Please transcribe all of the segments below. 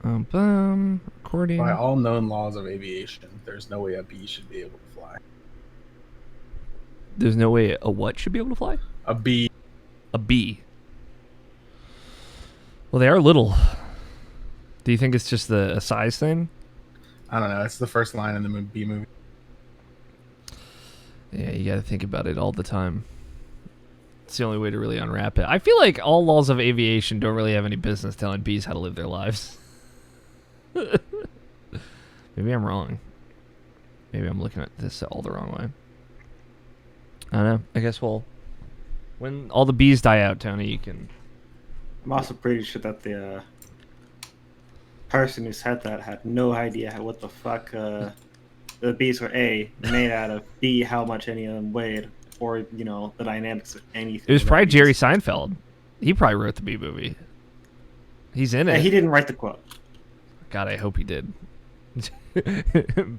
Recording. By all known laws of aviation, there's no way a bee should be able to fly. There's no way a what should be able to fly? A bee. A bee. Well, they are little. Do you think it's just a size thing? I don't know. It's the first line in the bee movie. Yeah, you got to think about it all the time. It's the only way to really unwrap it. I feel like all laws of aviation don't really have any business telling bees how to live their lives. Maybe I'm wrong. Maybe I'm looking at this all the wrong way. I don't know. I guess when all the bees die out, Tony, you can... I'm also pretty sure that the person who said that had no idea what the fuck the bees were made out of, B, how much any of them weighed, or, the dynamics of anything. It was probably Jerry Seinfeld. He probably wrote the bee movie. He's in it. Yeah, he didn't write the quote. God, I hope he did.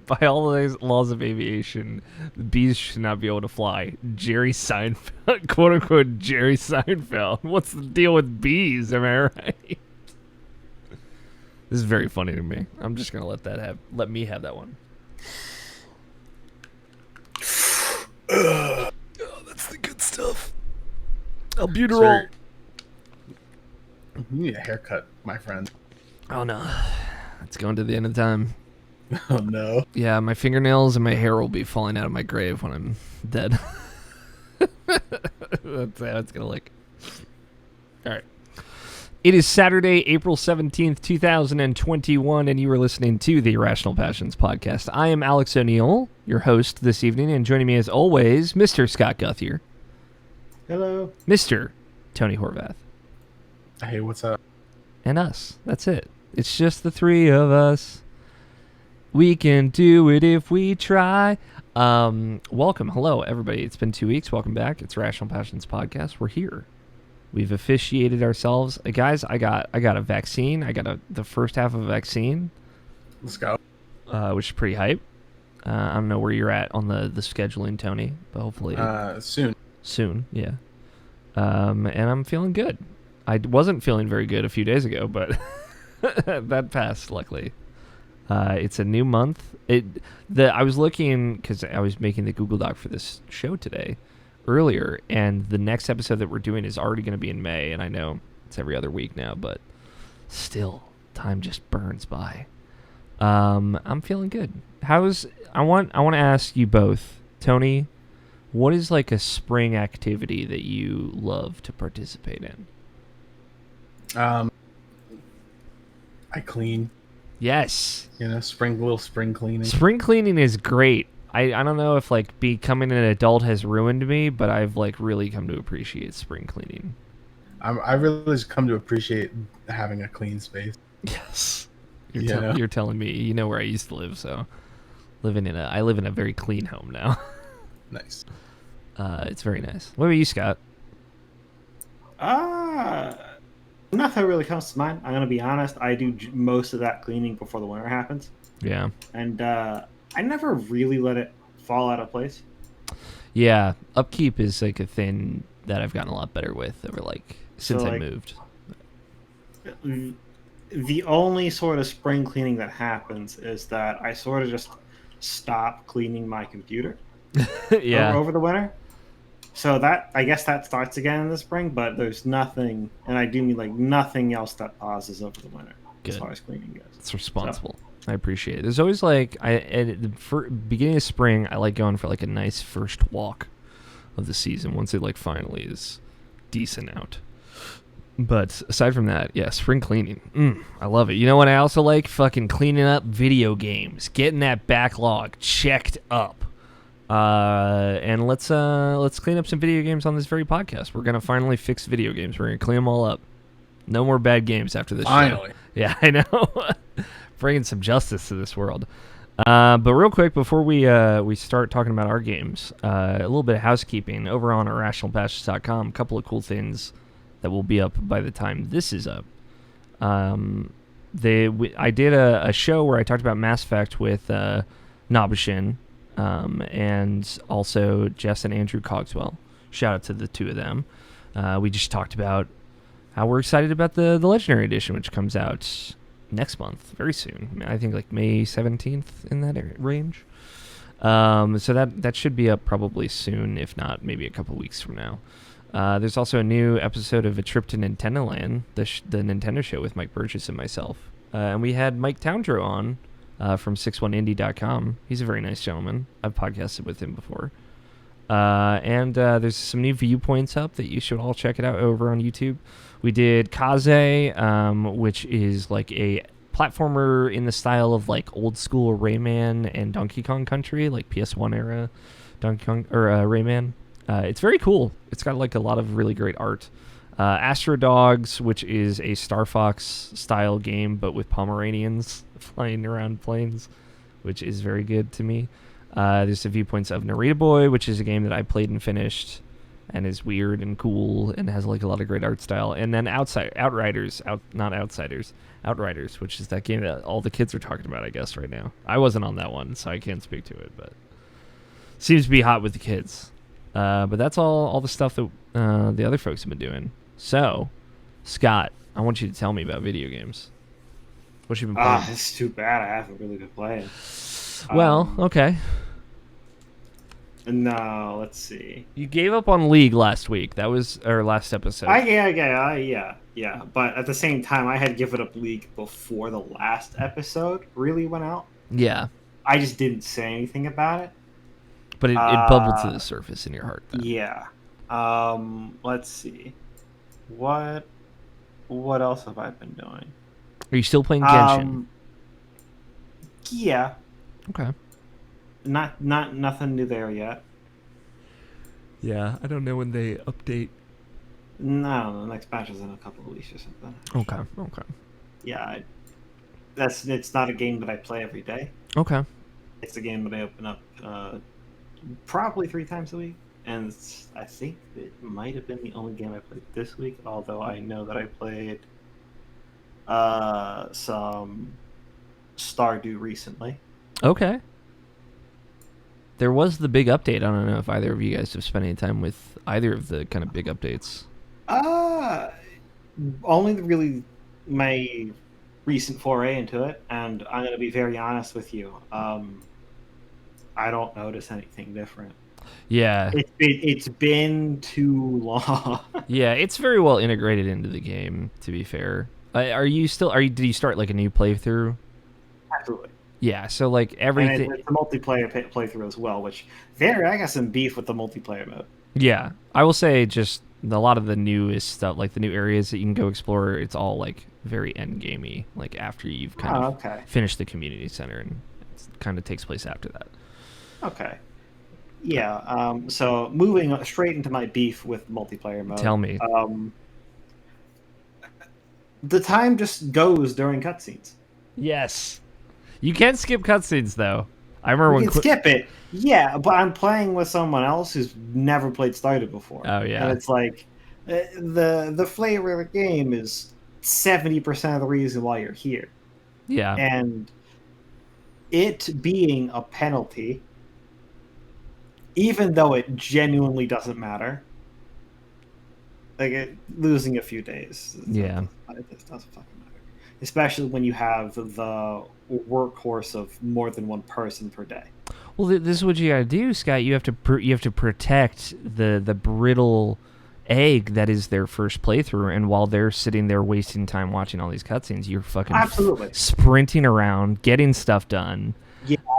By all those laws of aviation, the bees should not be able to fly. Jerry Seinfeld, quote unquote, Jerry Seinfeld. What's the deal with bees? Am I right? This is very funny to me. I'm just gonna let me have that one. Oh, that's the good stuff. Albuterol. Sure. You need a haircut, my friend. Oh no, it's going to the end of time. Oh no. Yeah, my fingernails and my hair will be falling out of my grave when I'm dead. That's how it's going to look. All right. It is Saturday, April 17th, 2021, and you are listening to the Irrational Passions podcast. I am Alex O'Neill, your host this evening, and joining me as always, Mr. Scott Guthier. Hello. Mr. Tony Horvath. Hey, what's up? And us. That's it. It's just the three of us. We can do it if we try. Welcome. Hello, everybody. It's been 2 weeks. Welcome back. It's Rational Passions Podcast. We're here. We've officiated ourselves. Guys, I got a vaccine. I got the first half of a vaccine. Let's go. Which is pretty hype. I don't know where you're at on the scheduling, Tony, but hopefully Soon. Soon, yeah. And I'm feeling good. I wasn't feeling very good a few days ago, but that passed, luckily. It's a new month. I was looking, because I was making the Google Doc for this show today, earlier, and the next episode that we're doing is already going to be in May, and I know it's every other week now, but still, time just burns by. I'm feeling good. I want to ask you both, Tony, what is like a spring activity that you love to participate in? I clean. Yes. Little spring cleaning. Spring cleaning is great. I don't know if like becoming an adult has ruined me, but I've like really come to appreciate spring cleaning. I really just come to appreciate having a clean space. Yes. You're telling me. You know where I used to live, so I live in a very clean home now. Nice. It's very nice. What about you, Scott? Nothing really comes to mind. I'm going to be honest. I do most of that cleaning before the winter happens. Yeah. And I never really let it fall out of place. Yeah. Upkeep is like a thing that I've gotten a lot better with over since I moved. The only sort of spring cleaning that happens is that I sort of just stop cleaning my computer over the winter. So I guess that starts again in the spring, but there's nothing, and I do mean like nothing else that pauses over the winter. Good. As far as cleaning goes. It's responsible. So. I appreciate it. There's always at the beginning of spring, I like going for like a nice first walk of the season once it finally is decent out. But aside from that, yeah, spring cleaning. I love it. You know what I also like? Fucking cleaning up video games. Getting that backlog checked up. And let's clean up some video games on this very podcast. We're going to finally fix video games. We're going to clean them all up. No more bad games after this Finally. show. Yeah, I know. Bringing some justice to this world. But real quick, before we start talking about our games, a little bit of housekeeping. Over on irrationalpassions.com, a couple of cool things that will be up by the time this is up. I did a show where I talked about Mass Effect with Nabashin, and also Jess and Andrew Cogswell. Shout out to the two of them. We just talked about how we're excited about the Legendary Edition, which comes out next month, very soon. I think like May 17th in that range. So that should be up probably soon, if not maybe a couple weeks from now. There's also a new episode of A Trip to Nintendo Land, the Nintendo show with Mike Burgess and myself. And we had Mike Towndrow on from 61indie.com. He's a very nice gentleman. I've podcasted with him before. And there's some new viewpoints up that you should all check it out over on YouTube. We did Kaze, which is like a platformer in the style of like old school Rayman and Donkey Kong Country, like PS1 era Donkey Kong or Rayman. It's very cool. It's got like a lot of really great art. Astro Dogs, which is a Star Fox style game but with Pomeranians flying around planes, which is very good to me. There's the viewpoints of Narita Boy, which is a game that I played and finished and is weird and cool and has like a lot of great art style. And then Outriders, which is that game that all the kids are talking about, I guess, right now. I wasn't on that one, so I can't speak to it, but seems to be hot with the kids. But that's all the stuff that the other folks have been doing. So, Scott, I want you to tell me about video games. What you been playing? It's too bad I haven't really been playing. Well, okay. No, let's see. You gave up on League last week. That was our last episode. Yeah. But at the same time, I had given up League before the last episode really went out. Yeah. I just didn't say anything about it. But it bubbled to the surface in your heart. Then. Yeah. Let's see. What else have I been doing? Are you still playing Genshin? Yeah. Okay. Not nothing new there yet. Yeah, I don't know when they update. No, the next patch is in a couple of weeks or something. Okay. Yeah, it's not a game that I play every day. Okay. It's a game that I open up probably 3 times a week, and I think it might have been the only game I played this week. Although I know that I played some Stardew recently. Okay. There was the big update. I don't know if either of you guys have spent any time with either of the kind of big updates. Only really my recent foray into it, and I'm going to be very honest with you. I don't notice anything different. Yeah. It's been too long. Yeah, it's very well integrated into the game, to be fair. Did you start like a new playthrough? Absolutely. Yeah, so like everything. And it's a multiplayer playthrough as well, which I got some beef with the multiplayer mode. Yeah, I will say just a lot of the newest stuff, like the new areas that you can go explore, it's all like very end gamey, like after you've kind of finished the community center, and it kind of takes place after that. Okay. Yeah. So moving straight into my beef with multiplayer mode. Tell me. The time just goes during cutscenes. Yes. You can skip cutscenes though. I remember you can skip it. Yeah, but I'm playing with someone else who's never played Stardew before. Oh yeah. And it's like the flavor of the game is 70% of the reason why you're here. Yeah. And it being a penalty, even though it genuinely doesn't matter, like losing a few days. It just doesn't fucking matter. Especially when you have the workhorse of more than one person per day. Well, this is what you gotta do, Scott. You have to protect the brittle egg that is their first playthrough, and while they're sitting there wasting time watching all these cutscenes, you're fucking sprinting around, getting stuff done,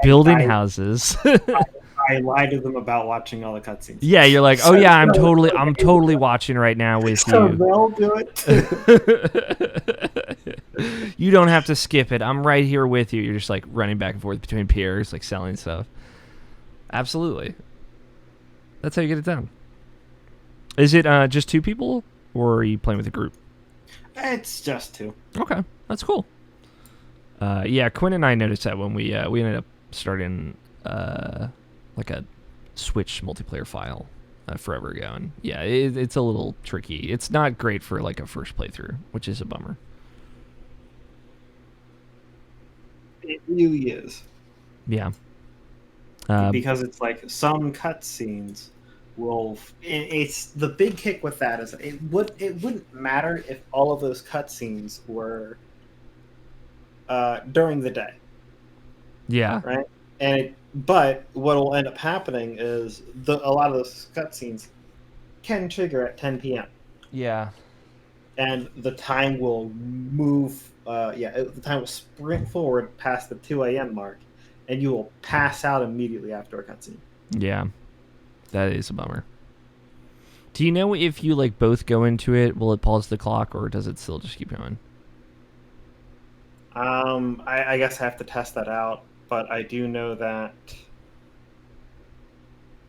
building houses. I lied to them about watching all the cutscenes. Yeah, you're like, oh yeah, I'm totally watching right now with you. They'll do it. You don't have to skip it. I'm right here with you. You're just like running back and forth between peers, like selling stuff. Absolutely. That's how you get it done. Is it just 2 people, or are you playing with a group? It's just 2. Okay, that's cool. Yeah, Quinn and I noticed that when we ended up starting like a Switch multiplayer file forever ago, and yeah, it's a little tricky. It's not great for like a first playthrough, which is a bummer. It really is. Yeah. Because it's like some cutscenes will. It's the big kick with that is it wouldn't matter if all of those cutscenes were during the day. Yeah. Right. But what will end up happening is a lot of those cutscenes can trigger at 10 p.m. Yeah. And the time will move. The time will sprint forward past the 2 a.m. mark, and you will pass out immediately after a cutscene. Yeah, that is a bummer. Do you know if you like both go into it, will it pause the clock, or does it still just keep going? I guess I have to test that out, but I do know that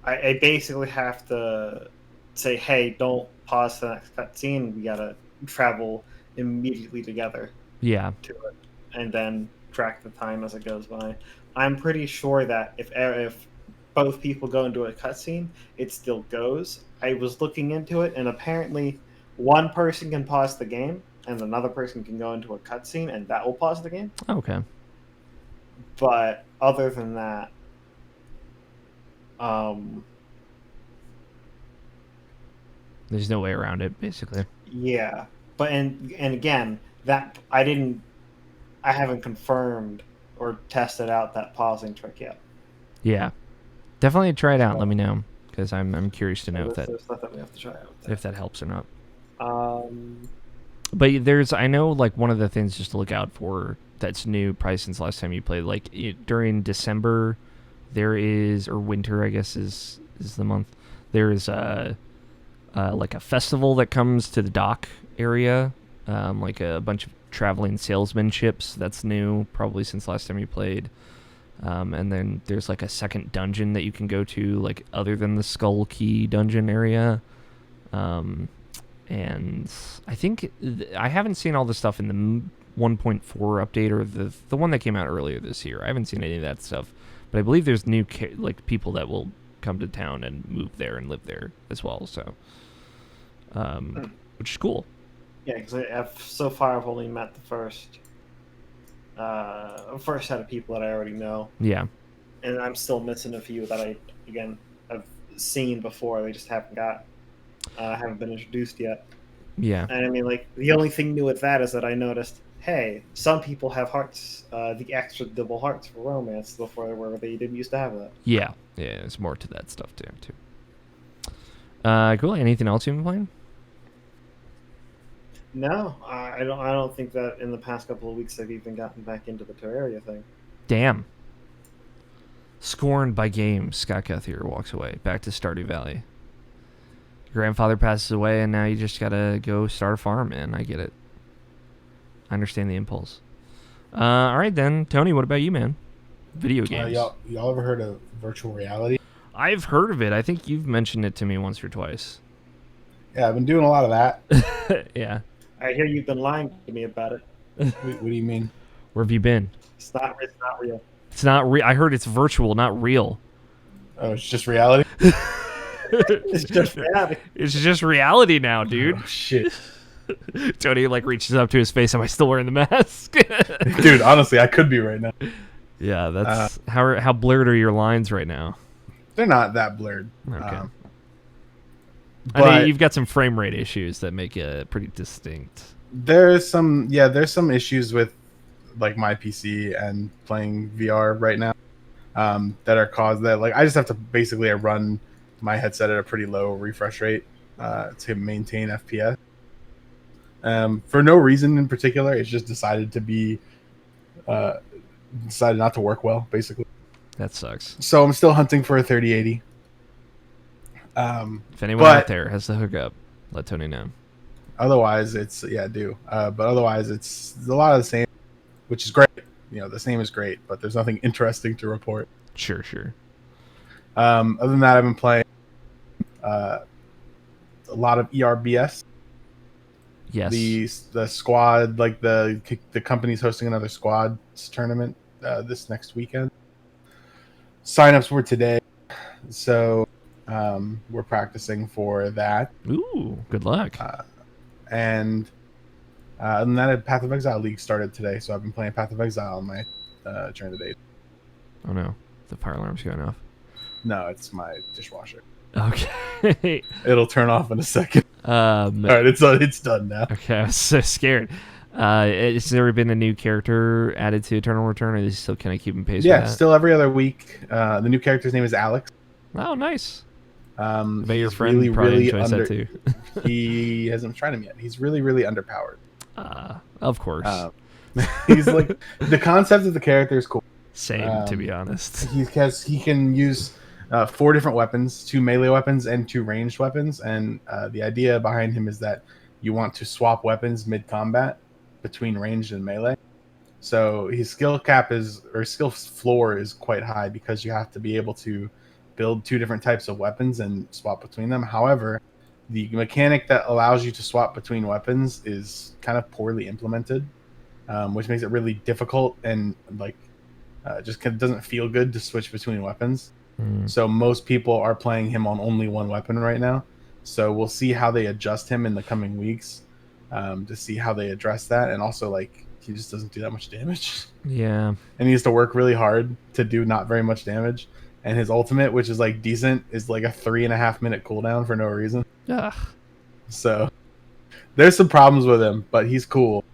I basically have to say, hey, don't pause the next cutscene. We gotta travel immediately together. Yeah. To it, and then track the time as it goes by. I'm pretty sure that if both people go into a cutscene, it still goes. I was looking into it, and apparently, one person can pause the game, and another person can go into a cutscene, and that will pause the game. Okay. But other than that, there's no way around it, basically. Yeah, but and again, that I haven't confirmed or tested out that pausing trick yet. Yeah, definitely try it out. Let me know, because I'm curious to know There's stuff that we have to try out if that helps or not. Um, But I know like one of the things just to look out for that's new probably since last time you played, like during December, there is, or winter I guess is the month, there is like a festival that comes to the dock area, like a bunch of traveling salesman ships. That's new probably since last time you played. And then there's like a second dungeon that you can go to, like other than the Skull Key dungeon area. And I think I haven't seen all the stuff in the 1.4 update or the one that came out earlier this year. I haven't seen any of that stuff, but I believe there's new like people that will come to town and move there and live there as well. So, which is cool. Yeah, because so far I've only met the first set of people that I already know. Yeah, and I'm still missing a few that I've seen before. They just haven't been introduced yet. Yeah. And I mean, like, the only thing new with that is that I noticed, hey, some people have hearts, the extra double hearts for romance before, where they didn't used to have that. Yeah, there's more to that stuff too. Cool. Anything else you've been playing? No, I don't think that in the past couple of weeks I've even gotten back into the Terraria thing. Damn. Scorned by games, Scott Cuthier walks away, back to Stardew Valley. Your grandfather passes away, and now you just gotta go start a farm, man. I get it. I understand the impulse. All right, then. Tony, what about you, man? Video games. Y'all ever heard of virtual reality? I've heard of it. I think you've mentioned it to me once or twice. Yeah, I've been doing a lot of that. Yeah. I hear you've been lying to me about it. What do you mean? Where have you been? It's not real. It's not real. I heard it's virtual, not real. Oh, it's just reality? It's just reality. It's just reality now, dude. Oh, shit. Tony like reaches up to his face. Am I still wearing the mask? Dude, honestly, I could be right now. Yeah, that's how blurred are your lines right now? They're not that blurred. Okay. I know you've got some frame rate issues that make it pretty distinct. There's some issues with like my PC and playing VR right now that are caused that like I just have to basically run my headset at a pretty low refresh rate to maintain FPS. For no reason in particular, it's just decided not to work well, basically. That sucks. So I'm still hunting for a 3080. If anyone out there has the hookup, let Tony know. Otherwise, it's but otherwise, it's a lot of the same, which is great. You know, the same is great, but there's nothing interesting to report. Sure. Other than that, I've been playing a lot of ERBS. Yes. The squad, like the company's hosting another squads tournament this next weekend. Signups were today, so we're practicing for that. Ooh, good luck. And other than that, Path of Exile League started today, so I've been playing Path of Exile on my turn today. Oh no, the fire alarm's going off. No, it's my dishwasher. Okay. It'll turn off in a second. All right, it's done now. Okay, I was so scared. Has there been a new character added to Eternal Return, or are they still kind of keeping pace with Yeah, that? still every other week. The new character's name is Alex. Oh, nice. I bet He's your friend really, probably really enjoys that too. He hasn't tried him yet. He's really, really underpowered. Of course. He's like the concept of the character is cool. Same, to be honest. He can use 4 different weapons, 2 melee weapons and 2 ranged weapons, and the idea behind him is that you want to swap weapons mid combat between ranged and melee. So his skill floor is quite high because you have to be able to build 2 different types of weapons and swap between them. However, the mechanic that allows you to swap between weapons is kind of poorly implemented, which makes it really difficult and just doesn't feel good to switch between weapons. So most people are playing him on only one weapon right now. So we'll see how they adjust him in the coming weeks, to see how they address that. And also, he just doesn't do that much damage. Yeah. And he has to work really hard to do not very much damage. And his ultimate, which is decent, is a 3.5 minute cooldown for no reason. Ugh. So there's some problems with him, but he's cool.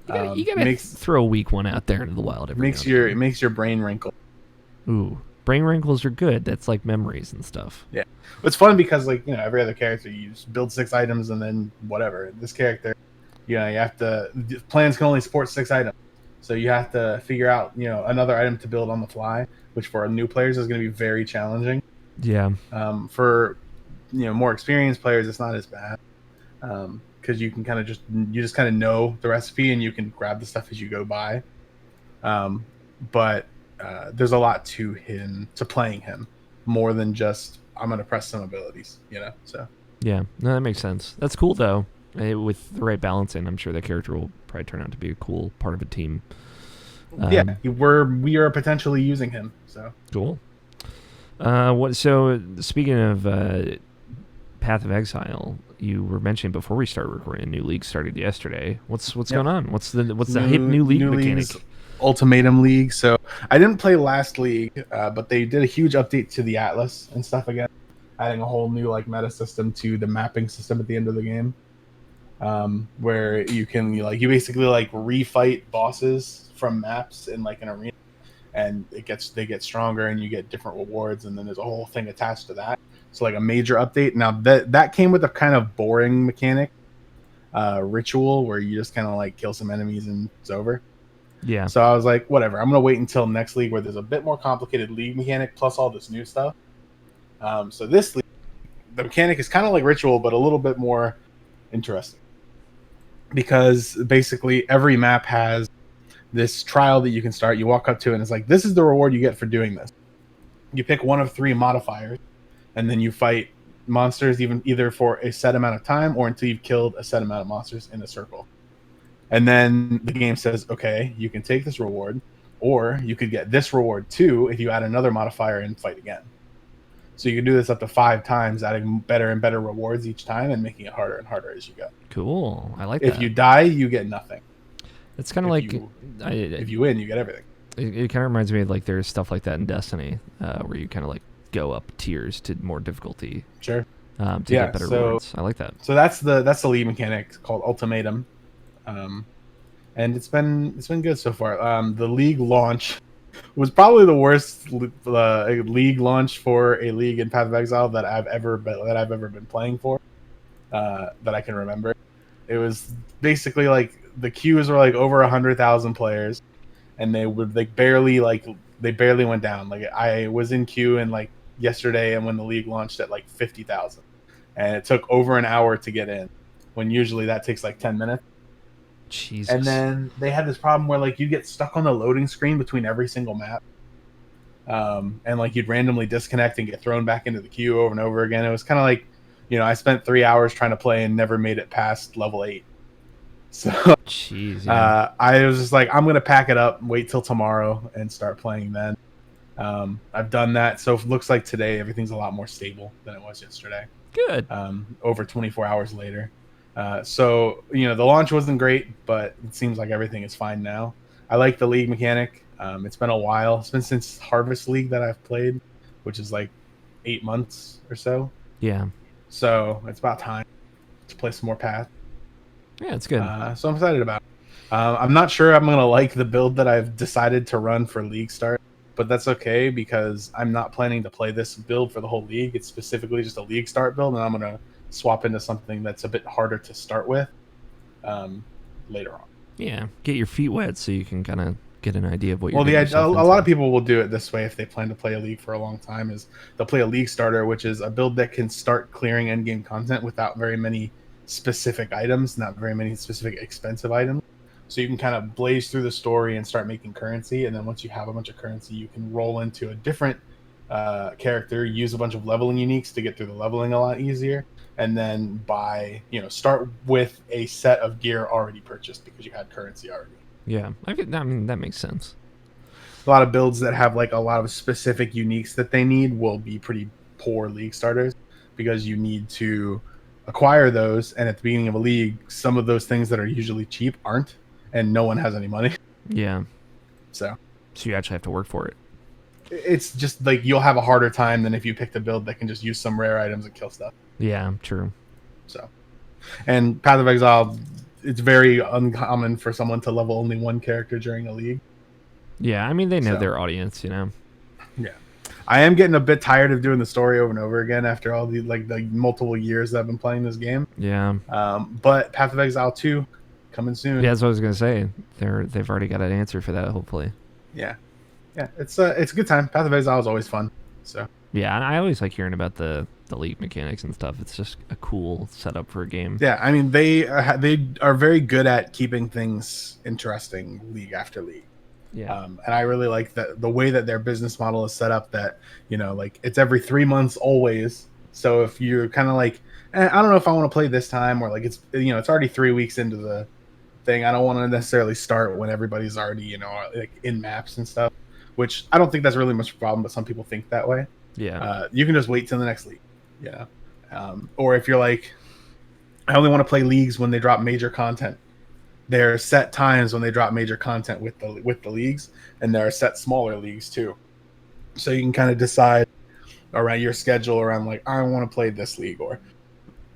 You gotta throw a weak one out there into the wild. It makes your brain wrinkle. Ooh, brain wrinkles are good. That's like memories and stuff. Yeah, it's fun because every other character you just build 6 items and then whatever. This character, you have to. Plans can only support 6 items, so you have to figure out another item to build on the fly, which for new players is going to be very challenging. Yeah. For more experienced players, it's not as bad. Because you can just kind of know the recipe and you can grab the stuff as you go by. But there's a lot to playing him, more than just I'm going to press some abilities, So yeah, no, that makes sense. That's cool though. With the right balancing, I'm sure that character will probably turn out to be a cool part of a team. We are potentially using him. So cool. So speaking of Path of Exile, you were mentioning before we started recording, a new league started yesterday. What's going on? What's the hip new league mechanic? Ultimatum League. So I didn't play last league, but they did a huge update to the Atlas and stuff again, adding a whole new meta system to the mapping system at the end of the game, where you can you basically refight bosses from maps in an arena, and they get stronger and you get different rewards, and then there's a whole thing attached to that. So a major update. Now that came with a kind of boring mechanic, ritual where you just kind of kill some enemies and it's over. Yeah. So I was like, whatever. I'm gonna wait until next league where there's a bit more complicated league mechanic plus all this new stuff. So this league, the mechanic is kind of like ritual, but a little bit more interesting because basically every map has this trial that you can start. You walk up to it and it's this is the reward you get for doing this. You pick one of 3 modifiers. And then you fight monsters either for a set amount of time or until you've killed a set amount of monsters in a circle. And then the game says, okay, you can take this reward, or you could get this reward too if you add another modifier and fight again. So you can do this up to 5 times, adding better and better rewards each time and making it harder and harder as you go. Cool. I like that. If you die, you get nothing. It's kind of if you win, you get everything. It kind of reminds me of there's stuff like that in Destiny, where you kind of go up tiers to more difficulty. Sure. To get better rewards. I like that. So that's the league mechanic called Ultimatum, and it's been good so far. The league launch was probably the worst league launch for a league in Path of Exile that I've ever been playing for, that I can remember. It was basically the queues were over 100,000 players, and they barely went down. I was in queue and yesterday, and when the league launched at 50,000, and it took over an hour to get in, when usually that takes 10 minutes. Jesus. And then they had this problem where you get stuck on the loading screen between every single map, and you'd randomly disconnect and get thrown back into the queue over and over again. It was kind of I spent 3 hours trying to play and never made it past level 8. So jeez, yeah. I was just I'm gonna pack it up, wait till tomorrow, and start playing then. I've done that, so it looks like today everything's a lot more stable than it was yesterday. Good. Over 24 hours later. So the launch wasn't great, but it seems like everything is fine now. I like the league mechanic. It's been a while. It's been since Harvest League that I've played, which is 8 months or so. Yeah. So it's about time to play some more Path. Yeah, it's good. So I'm excited about it. I'm not sure I'm gonna like the build that I've decided to run for League Start, but that's okay because I'm not planning to play this build for the whole league. It's specifically just a League Start build, and I'm gonna swap into something that's a bit harder to start with later on. Yeah, get your feet wet so you can kind of get an idea of what Well, you're a lot of people will do it this way if they plan to play a league for a long time. Is they'll play a League Starter, which is a build that can start clearing endgame content without very many specific items, not very many specific expensive items. So you can kind of blaze through the story and start making currency, and then once you have a bunch of currency, you can roll into a different character, use a bunch of leveling uniques to get through the leveling a lot easier, and then start with a set of gear already purchased because you had currency already. Yeah, I mean that makes sense. A lot of builds that have like a lot of specific uniques that they need will be pretty poor league starters because you need to acquire those, and at the beginning of a league, some of those things that are usually cheap aren't, and no one has any money. Yeah. So you actually have to work for it. It's just like you'll have a harder time than if you picked a build that can just use some rare items and kill stuff. Yeah, true. So, and Path of Exile, it's very uncommon for someone to level only one character during a league. Yeah, I mean they know their audience, you know. Yeah, I am getting a bit tired of doing the story over and over again after all the multiple years that I've been playing this game. Yeah. But Path of Exile 2 coming soon. Yeah, that's what I was gonna say. They've already got an answer for that, hopefully. Yeah, it's a good time. Path of Exile is always fun. So yeah, and I always like hearing about the league mechanics and stuff. It's just a cool setup for a game. Yeah, I mean they are very good at keeping things interesting league after league. Yeah, and I really like that the way that their business model is set up. That like it's every 3 months always. So if you're kind of like, I don't know if I want to play this time, or like it's it's already 3 weeks into the thing. I don't want to necessarily start when everybody's already like in maps and stuff. Which I don't think that's really much of a problem, but some people think that way. Yeah. You can just wait till the next league. Yeah. Or if you're like, I only want to play leagues when they drop major content. There are set times when they drop major content with the leagues, and there are set smaller leagues too. So you can kind of decide around your schedule around like, I want to play this league, or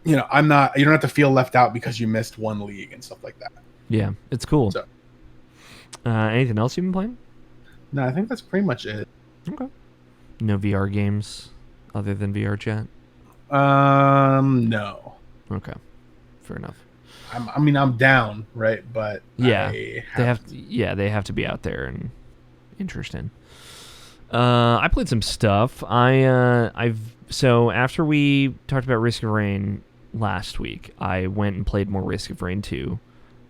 you don't have to feel left out because you missed one league and stuff like that. Yeah, it's cool. So, anything else you've been playing? No, I think that's pretty much it. Okay. No VR games other than VR chat? No. Okay. Fair enough. I'm down, right? But yeah, they have to be out there and interesting. I played some stuff. So after we talked about Risk of Rain last week, I went and played more Risk of Rain 2.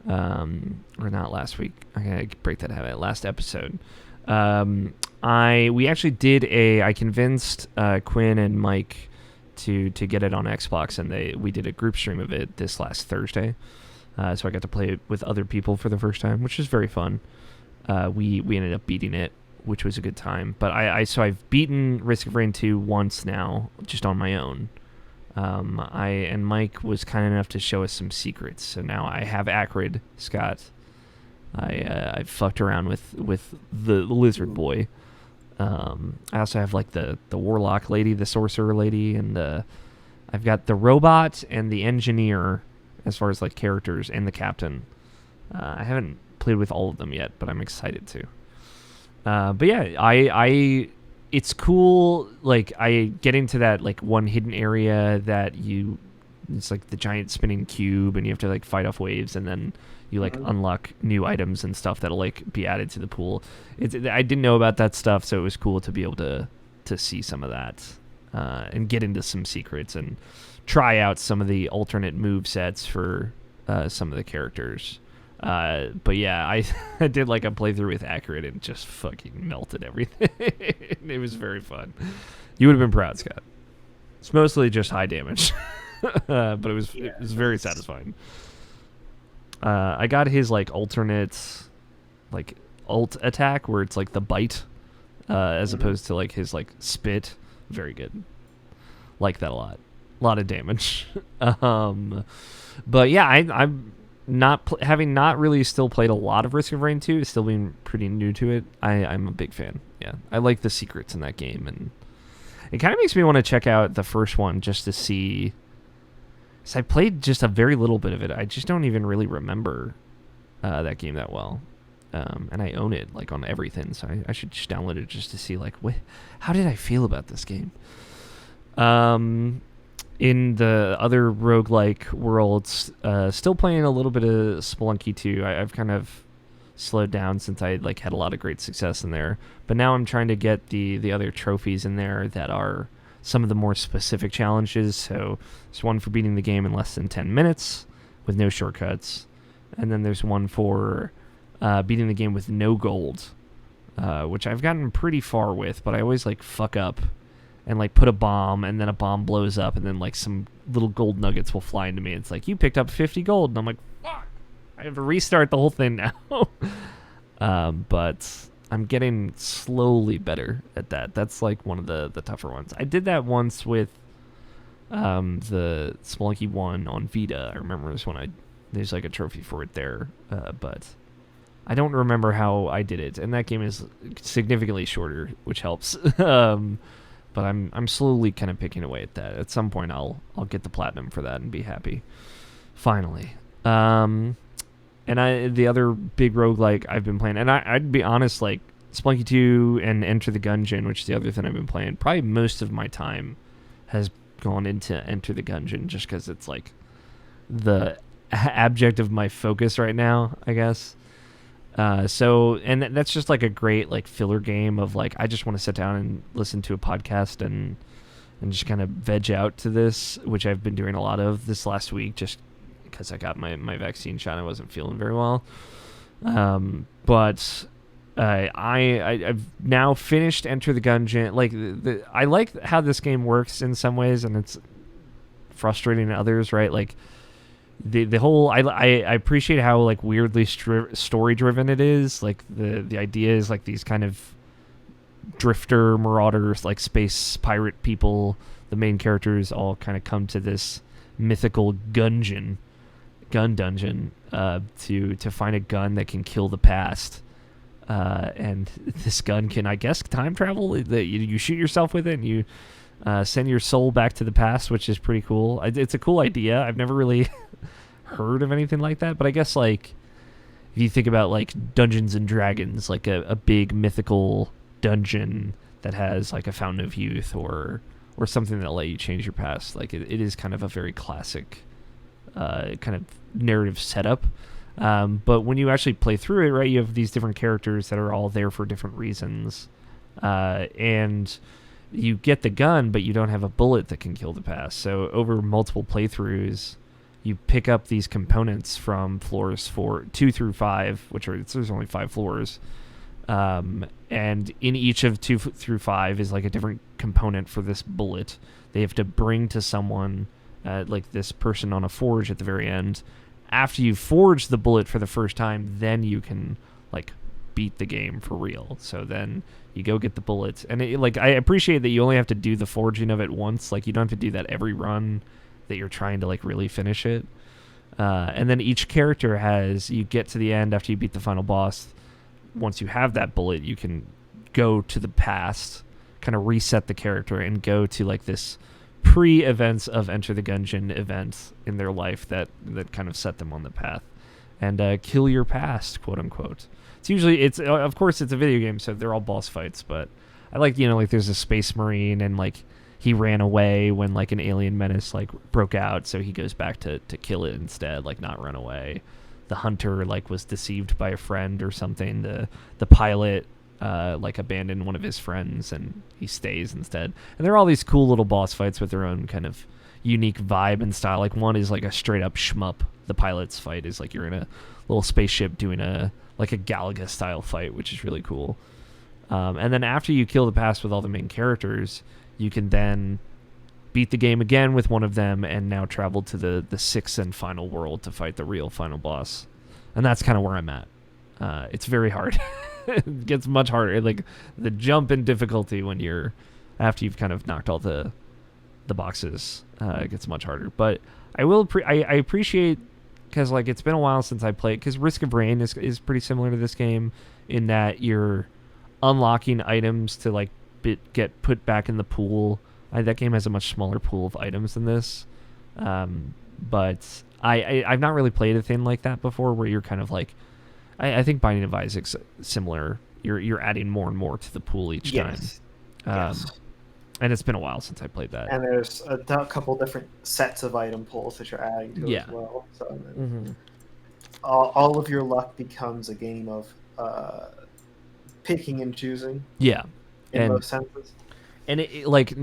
Or not last week. I gotta break that habit. Last episode. We actually did I convinced Quinn and Mike to get it on Xbox, and we did a group stream of it this last Thursday. So I got to play it with other people for the first time, which was very fun. We ended up beating it, which was a good time. But I've beaten Risk of Rain 2 once now, just on my own. And Mike was kind enough to show us some secrets. So now I have Acrid Scott. I fucked around with the lizard boy. I also have like the warlock lady, the sorcerer lady, and I've got the robot and the engineer as far as like characters, and the captain. I haven't played with all of them yet, but I'm excited to. But yeah, it's cool. Like I get into that like one hidden area that it's like the giant spinning cube, and you have to like fight off waves, and then you like unlock new items and stuff that'll like be added to the pool. I didn't know about that stuff, so it was cool to be able to see some of that and get into some secrets and try out some of the alternate move sets for some of the characters. But yeah, I did like a playthrough with Accurate and just fucking melted everything. It was very fun. You would have been proud, Scott. It's mostly just high damage, but it was very satisfying. I got his like alternate like alt attack where it's like the bite as opposed to like his like spit. Very good. Like that a lot. A lot of damage. But yeah, I'm not having not really still played a lot of Risk of Rain 2, still being pretty new to it. I'm a big fan. Yeah, I like the secrets in that game, and it kind of makes me want to check out the first one just to see. So I played just a very little bit of it. I just don't even really remember that game that well. And I own it like on everything, so I should just download it just to see like how did I feel about this game. In the other roguelike worlds, still playing a little bit of Spelunky 2. I've kind of slowed down since I like had a lot of great success in there, but now I'm trying to get the other trophies in there that are some of the more specific challenges. So there's one for beating the game in less than 10 minutes with no shortcuts, and then there's one for beating the game with no gold, which I've gotten pretty far with, but I always like fuck up and like put a bomb, and then a bomb blows up, and then like some little gold nuggets will fly into me. It's like, you picked up 50 gold, and I'm like, fuck, I have to restart the whole thing now. But I'm getting slowly better at that. That's like one of the tougher ones. I did that once with the Spelunky 1 on Vita. I remember this one. There's like a trophy for it there, but I don't remember how I did it, and that game is significantly shorter, which helps. But I'm slowly kind of picking away at that. At some point, I'll get the platinum for that and be happy. Finally. And the other big roguelike I've been playing, and I'd be honest, like Spelunky 2 and Enter the Gungeon, which is the other thing I've been playing, probably most of my time has gone into Enter the Gungeon, just because it's like the object of my focus right now, I guess. And that's just like a great like filler game of like, I just want to sit down and listen to a podcast and just kind of veg out to this, which I've been doing a lot of this last week just because I got my vaccine shot and I wasn't feeling very well. But I've now finished Enter the Gungeon. Like I like how this game works in some ways, and it's frustrating in others, right? Like the whole I appreciate how like weirdly story driven it is. Like the idea is like these kind of drifter marauders, like space pirate people, the main characters all kind of come to this mythical gun dungeon to find a gun that can kill the past, and this gun can, I guess, time travel. You shoot yourself with it and you send your soul back to the past, which is pretty cool. It's a cool idea. I've never really heard of anything like that, but I guess like if you think about like Dungeons and Dragons, like a big mythical dungeon that has like a fountain of youth or something that'll let you change your past, like it is kind of a very classic kind of narrative setup. But when you actually play through it, right, you have these different characters that are all there for different reasons, and you get the gun, but you don't have a bullet that can kill the past. So over multiple playthroughs, you pick up these components from floors 2 through 5, there's only 5 floors, and in each of 2 through 5 is like a different component for this bullet. They have to bring to someone, like this person on a forge at the very end. After you forge the bullet for the first time, then you can like beat the game for real. So then you go get the bullets, and I appreciate that you only have to do the forging of it once. Like you don't have to do that every run that you're trying to like really finish it. And then each character you get to the end after you beat the final boss. Once you have that bullet, you can go to the past, kind of reset the character, and go to like this pre-events of Enter the Gungeon events in their life that kind of set them on the path, and kill your past, quote unquote. Of course it's a video game, so they're all boss fights, but I like, like there's a space marine, and like he ran away when like an alien menace like broke out, so he goes back to kill it instead, like not run away. The hunter like was deceived by a friend or something. The pilot like abandoned one of his friends and he stays instead. And there are all these cool little boss fights with their own kind of unique vibe and style. Like one is like a straight up shmup. The pilot's fight is like you're in a little spaceship doing a Galaga style fight, which is really cool. And then after you kill the past with all the main characters, you can then beat the game again with one of them and now travel to the 6th and final world to fight the real final boss. And that's kind of where I'm at. It's very hard. It gets much harder. Like the jump in difficulty after you've kind of knocked all the boxes, it gets much harder. But I appreciate, because like it's been a while since I played, because Risk of Rain is pretty similar to this game in that you're unlocking items to like get put back in the pool. That game has a much smaller pool of items than this, but I've not really played a thing like that before, where you're kind of like, I think Binding of Isaac's similar. You're adding more and more to the pool each time. Yes. And it's been a while since I played that. And there's a couple different sets of item pools that you're adding to as well. So all of your luck becomes a game of picking and choosing. Yeah. In most senses. And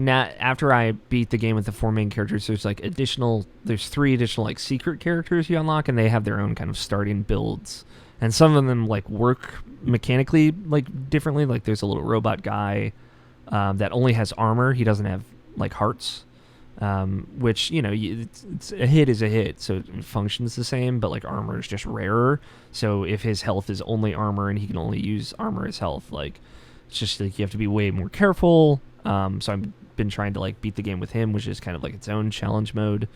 after I beat the game with the 4 main characters, there's 3 additional like secret characters you unlock, and they have their own kind of starting builds. And some of them like work mechanically like differently. Like there's a little robot guy that only has armor. He doesn't have like hearts, which it's a hit is a hit, so it functions the same. But like armor is just rarer. So if his health is only armor and he can only use armor as health, like it's just like you have to be way more careful. So I've been trying to like beat the game with him, which is kind of like its own challenge mode.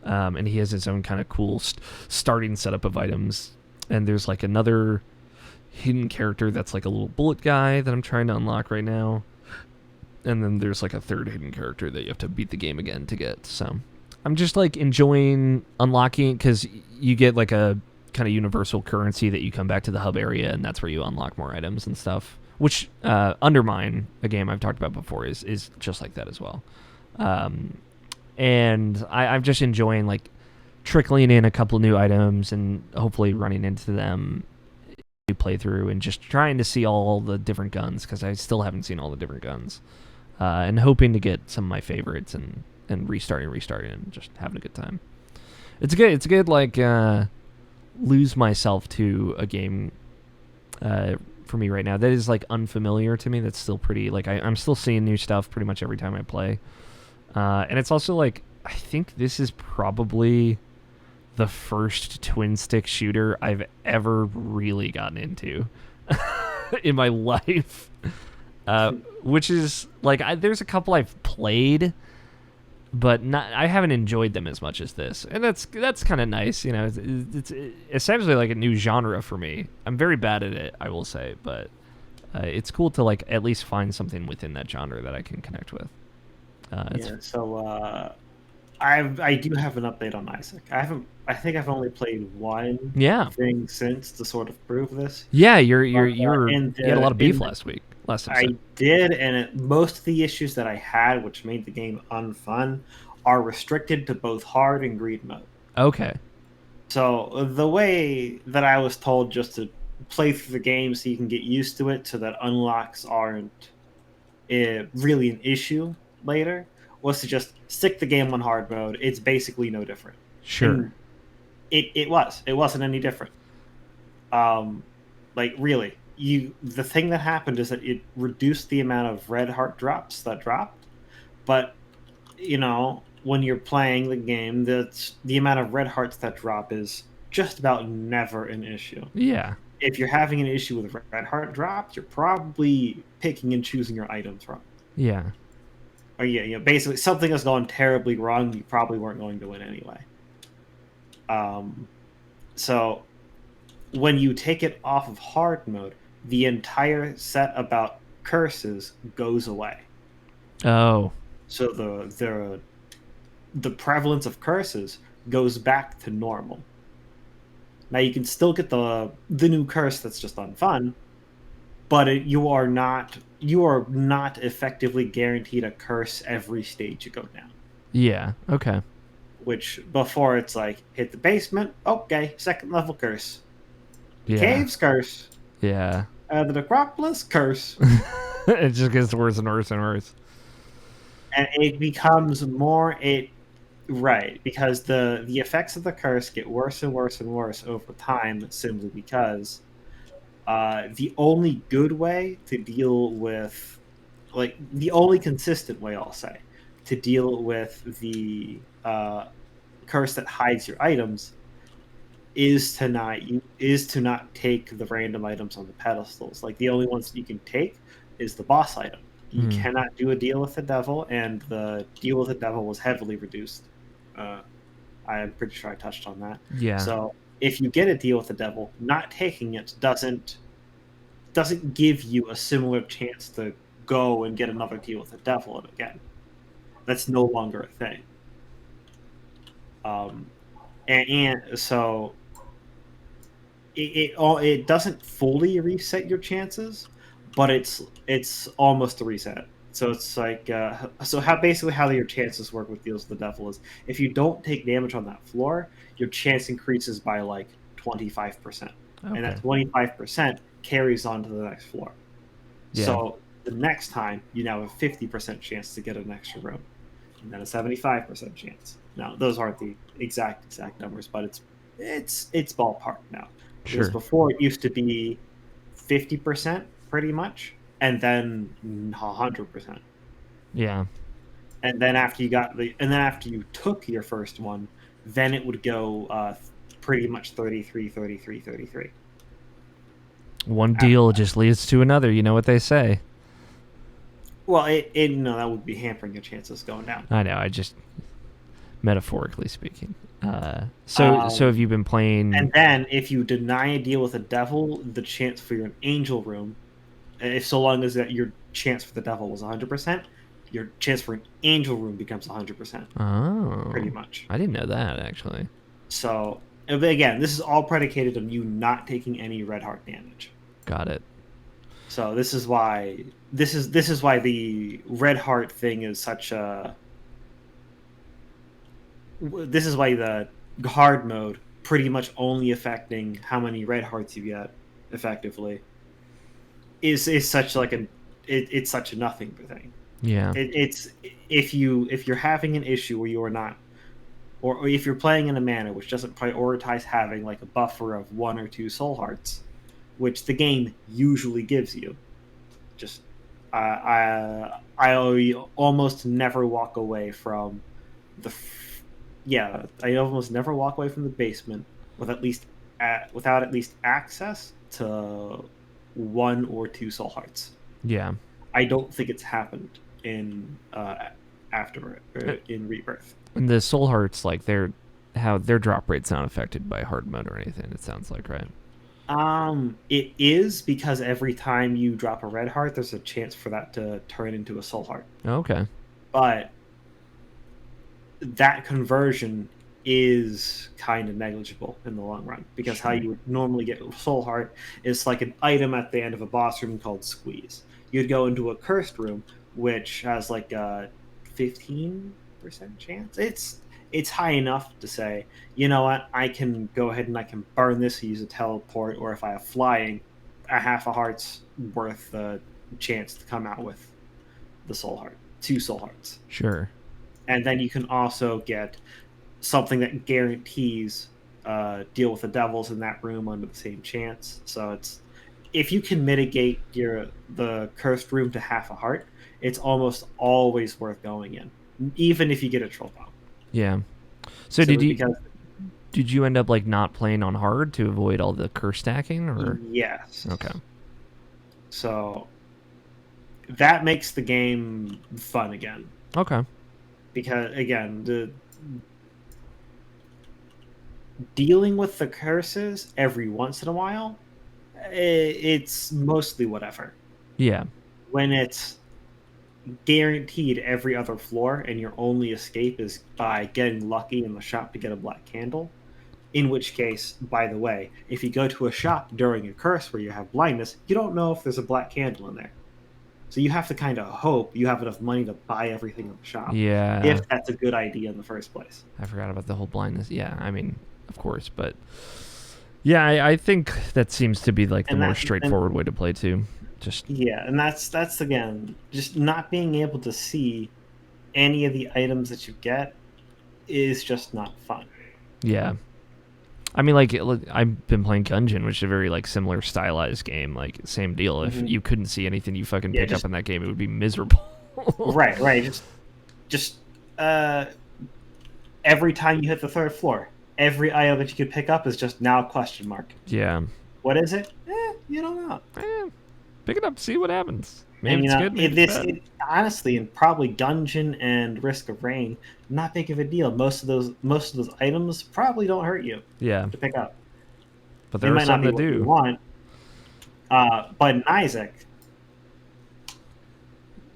And he has his own kind of cool starting setup of items. And there's like another hidden character that's like a little bullet guy that I'm trying to unlock right now. And then there's like a third hidden character that you have to beat the game again to get. So I'm just like enjoying unlocking, because you get like a kind of universal currency that you come back to the hub area, and that's where you unlock more items and stuff. Which Undermine, a game I've talked about before, is just like that as well. And I'm just enjoying like trickling in a couple new items and hopefully running into them playthrough, and just trying to see all the different guns, because I still haven't seen all the different guns, and hoping to get some of my favorites and restarting and just having a good time. It's good like lose myself to a game for me right now that is like unfamiliar to me, that's still pretty like I'm still seeing new stuff pretty much every time I play, and it's also like I think this is probably the first twin stick shooter I've ever really gotten into in my life, which is like there's a couple I've played, but I haven't enjoyed them as much as this, and that's kind of nice. It's essentially like a new genre for me. I'm very bad at it, I will say, but it's cool to like at least find something within that genre that I can connect with. I do have an update on Isaac. I think I've only played one thing since to sort of prove this. Yeah, you had a lot of beef last episode. I did, and most of the issues that I had, which made the game unfun, are restricted to both hard and greed mode. Okay. So the way that I was told just to play through the game so you can get used to it, so that unlocks aren't really an issue later, was to just stick the game on hard mode. It's basically no different. Sure. And it wasn't any different. Like really, the thing that happened is that it reduced the amount of red heart drops that dropped, but when you're playing the game, the amount of red hearts that drop is just about never an issue. Yeah. If you're having an issue with red heart drops, you're probably picking and choosing your items wrong. Yeah. Or basically something has gone terribly wrong. You probably weren't going to win anyway. So when you take it off of hard mode, the entire set about curses goes away. Oh. So the prevalence of curses goes back to normal. Now you can still get the new curse that's just unfun, but you are not effectively guaranteed a curse every stage you go down. Yeah. Okay. Which before it's like hit the basement, okay, 2nd level curse. Yeah. Caves curse. Yeah. The necropolis curse. It just gets worse and worse and worse. And it becomes more right, because the effects of the curse get worse and worse and worse over time, simply because the only good way to deal with, like the only consistent way, I'll say, to deal with the curse that hides your items is to not take the random items on the pedestals. Like the only ones that you can take is the boss item. You cannot do a deal with the devil, and the deal with the devil was heavily reduced. I'm pretty sure I touched on that. Yeah. So if you get a deal with the devil, not taking it doesn't give you a similar chance to go and get another deal with the devil again. That's no longer a thing. and so it doesn't fully reset your chances, but it's almost a reset. So it's like so how basically how your chances work with Deals with the Devil is if you don't take damage on that floor, your chance increases by like 25%, and that 25% carries on to the next floor. Yeah. So the next time you now have a 50% chance to get an extra room, and then a 75% chance. Now those aren't the exact numbers, but it's ballpark now. Because Sure. before it used to be 50% pretty much, and then 100%. Yeah. And then after you took your first one, then it would go pretty much 33, 33, 33. One deal just leads to another. You know what they say. Well, no, that would be hampering your chances going down. I know. I just metaphorically speaking. So have you been playing? And then if you deny a deal with a devil, the chance for your angel room, if so long as that your chance for the devil was 100%, your chance for an angel room becomes 100%. Oh, pretty much. I didn't know that actually. So again, this is all predicated on you not taking any red heart damage. Got it. So this is why the red heart thing is such a. This is why the hard mode pretty much only affecting how many red hearts you get effectively is such like it's such a nothing thing. Yeah. It's if you're having an issue where you are not, or if you're playing in a manner which doesn't prioritize having like a buffer of 1 or 2 soul hearts, which the game usually gives you, just I almost never walk away from the. I almost never walk away from the basement without at least access to 1 or 2 soul hearts. Yeah. I don't think it's happened in in Rebirth. And the soul hearts, like their drop rate's not affected by hard mode or anything. It sounds like, right? It is, because every time you drop a red heart, there's a chance for that to turn into a soul heart. Okay. But that conversion is kind of negligible in the long run, because how you would normally get a soul heart is like an item at the end of a boss room called Squeeze. You'd go into a cursed room, which has like a 15% chance. It's high enough to say, you know what, I can go ahead and I can burn this, use a teleport, or if I have flying, a half a heart's worth the chance to come out with the soul heart, 2 soul hearts. Sure. And then you can also get something that guarantees deal with the devils in that room under the same chance. So it's, if you can mitigate the cursed room to half a heart, it's almost always worth going in, even if you get a troll bomb. Yeah. So did you end up like not playing on hard to avoid all the curse stacking, or? Yes. Okay. So that makes the game fun again. Okay. Because again, dealing with the curses every once in a while, it's mostly whatever. Yeah. When it's guaranteed every other floor and your only escape is by getting lucky in the shop to get a black candle, in which case, by the way, if you go to a shop during a curse where you have blindness, you don't know if there's a black candle in there. So you have to kind of hope you have enough money to buy everything in the shop. Yeah. If that's a good idea in the first place. I forgot about the whole blindness. Yeah, I mean, of course, but yeah, I think that seems to be like the more straightforward way to play too. And that's again, just not being able to see any of the items that you get is just not fun. Yeah. I mean, like, I've been playing Gungeon, which is a very, like, similar stylized game. Like, same deal. If you couldn't see anything you fucking pick up in that game, it would be miserable. Right. Just every time you hit the 3rd floor, every item that you could pick up is just now a question mark. Yeah. What is it? You don't know. Pick it up, see what happens. Maybe it's good, maybe it's bad. Honestly, and probably Gungeon and Risk of Rain, not big of a deal. Most of those items probably don't hurt you. Yeah. To pick up. But there are some that do. You want. But in Isaac.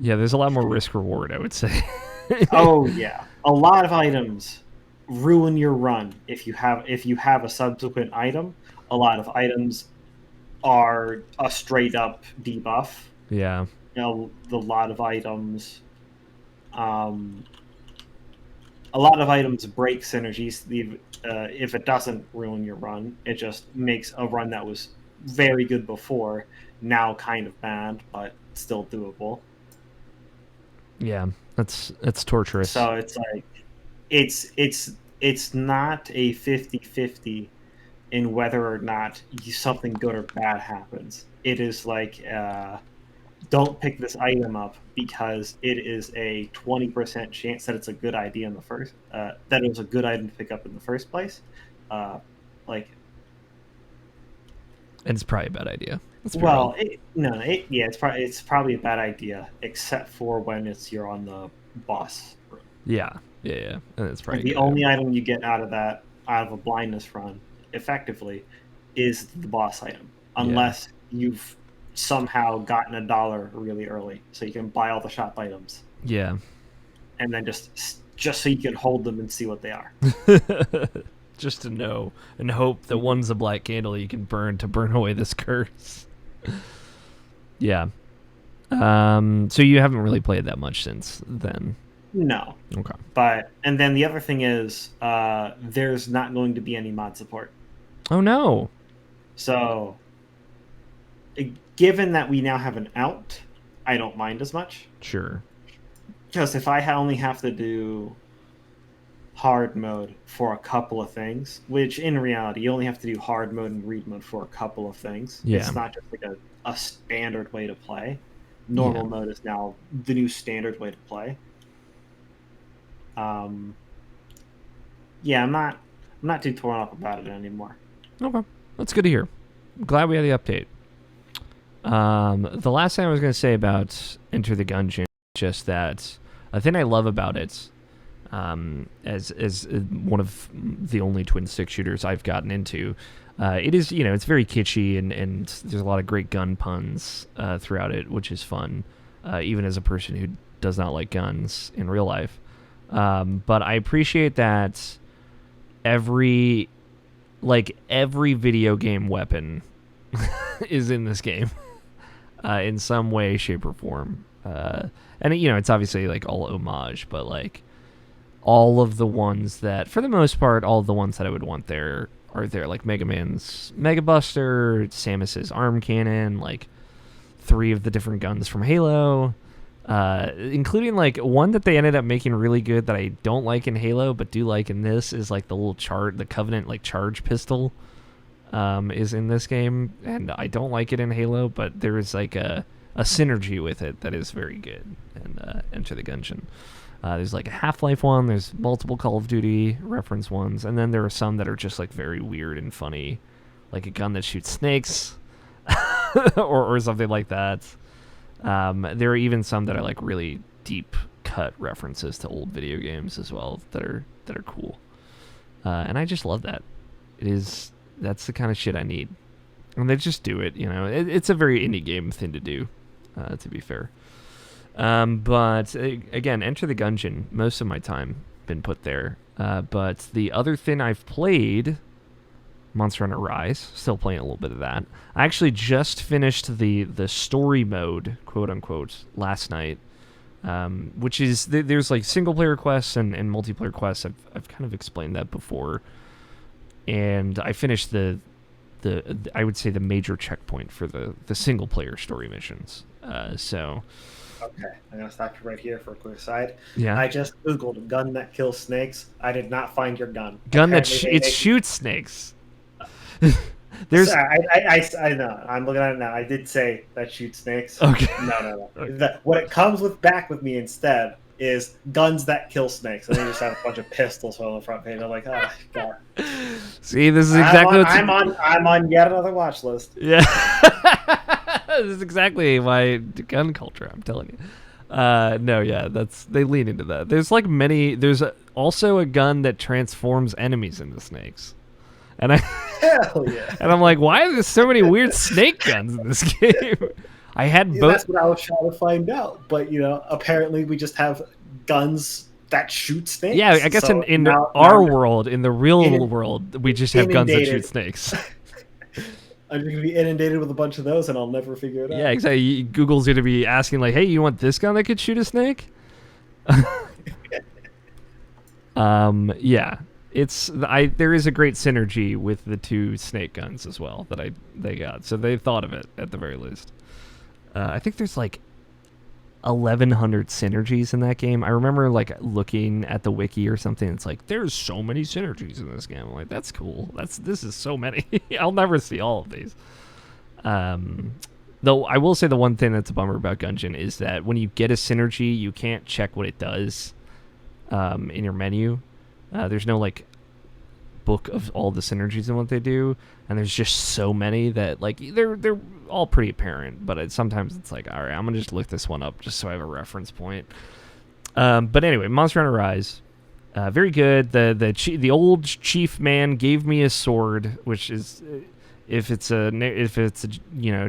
Yeah, there's a lot more risk reward, I would say. Oh yeah, a lot of items ruin your run if you have a subsequent item. A lot of items are a straight up debuff. Yeah. A lot of items, a lot of items break synergies. If it doesn't ruin your run, it just makes a run that was very good before now kind of bad, but still doable. Yeah, that's torturous. So it's like it's not a 50-50 in whether or not something good or bad happens. It is like don't pick this item up because it is a 20% chance that it's a good idea in the first that it was a good item to pick up in the first place. And it's probably a bad idea. it's probably a bad idea, except for when you're on the boss room. Yeah, and it's probably the only item you get out of a blindness run, effectively, is the boss item, unless you've somehow gotten $1 really early, so you can buy all the shop items. Yeah, and then just so you can hold them and see what they are. Just to know and hope that one's a black candle you can burn to burn away this curse. Yeah. So you haven't really played that much since then? No. Okay. And then the other thing is, there's not going to be any mod support. Oh no. So, given that we now have an out, I don't mind as much. Sure. Because if I only have to do hard mode for a couple of things, which in reality you only have to do hard mode and read mode for a couple of things. Yeah. It's not just like a standard way to play. Normal mode is now the new standard way to play. I'm not too torn up about it anymore. Okay, that's good to hear. I'm glad we had the update. The last thing I was going to say about Enter the Gungeon, just that a thing I love about it, as one of the only twin stick shooters I've gotten into, it is, it's very kitschy and there's a lot of great gun puns throughout it, which is fun, even as a person who does not like guns in real life. But I appreciate that every video game weapon is in this game in some way, shape, or form. And it's obviously like all homage, but like all of the ones that, for the most part, all of the ones that I would want there are there, like Mega Man's Mega Buster, Samus's arm cannon, like 3 of the different guns from Halo, including like one that they ended up making really good that I don't like in Halo but do like in this is like the little the Covenant like charge pistol is in this game, and I don't like it in Halo, but there is like a synergy with it that is very good. And Enter the Gungeon, there's like a Half-Life one, there's multiple Call of Duty reference ones, and then there are some that are just like very weird and funny, like a gun that shoots snakes or something like that. There are even some that are like really deep cut references to old video games as well that are cool, and I just love that. That's the kind of shit I need, and they just do it. It's a very indie game thing to do, to be fair. But again, Enter the Gungeon, most of my time been put there. But the other thing I've played, Monster Hunter Rise, still playing a little bit of that. I actually just finished the story mode, quote unquote, last night, which is there's like single player quests and multiplayer quests. I've kind of explained that before, and I finished the I would say the major checkpoint for the single player story missions. Okay, I'm going to stop you right here for a quick side. Yeah. I just Googled gun that kills snakes. I did not find your gun. Gun that shoots snakes. There's. I know. I'm looking at it now. I did say that shoots snakes. Okay. No. Okay. What it comes back with me instead is guns that kill snakes. And they just have a bunch of pistols on the front page. I'm like, oh god. See, this is exactly I'm on yet another watch list. Yeah. This is exactly my gun culture, I'm telling you. They lean into that. There's like there's also a gun that transforms enemies into snakes. And Hell yeah. And I'm like, why are there so many weird snake guns in this game? I had both. That's what I was trying to find out. But, apparently we just have guns that shoot snakes. Yeah, I guess So in now our world, in the real world, we just have guns that shoot inundated. snakes. I'm going to be inundated with a bunch of those, and I'll never figure it out. Yeah, exactly. Google's going to be asking like, "Hey, you want this gun that could shoot a snake?" Yeah, there is a great synergy with the two snake guns as well that they got. So they thought of it at the very least. I think there's like 1,100 synergies in that game. I remember like looking at the wiki or something. It's like there's so many synergies in this game. I'm like, that's cool. This is so many. I'll never see all of these. Though I will say the one thing that's a bummer about Gungeon is that when you get a synergy, you can't check what it does in your menu. There's no like book of all the synergies and what they do, and there's just so many that like they're all pretty apparent, but sometimes it's like, all right, I'm gonna just look this one up just so I have a reference point. But anyway, Monster Hunter Rise, very good. The old chief man gave me a sword, which is if it's a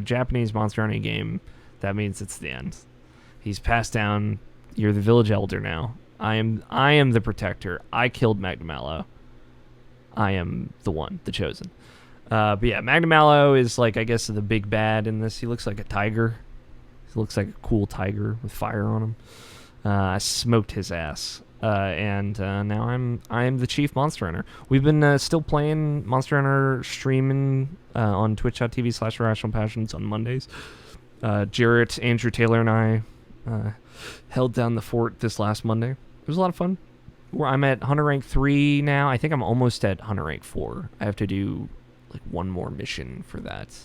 Japanese Monster Hunter game, that means it's the end. He's passed down. You're the village elder now. I am the protector. I killed Magna Mallow. I am the one, the chosen. But yeah, Magna Mallow is like, I guess, the big bad in this. He looks like a tiger. He looks like a cool tiger with fire on him. I smoked his ass. And now I'm the chief Monster Hunter. We've been still playing Monster Hunter, streaming on twitch.tv/Irrational Passions on Mondays. Jarrett, Andrew Taylor, and I held down the fort this last Monday. It was a lot of fun. I'm at Hunter Rank 3 now. I think I'm almost at Hunter Rank 4. I have to do like one more mission for that.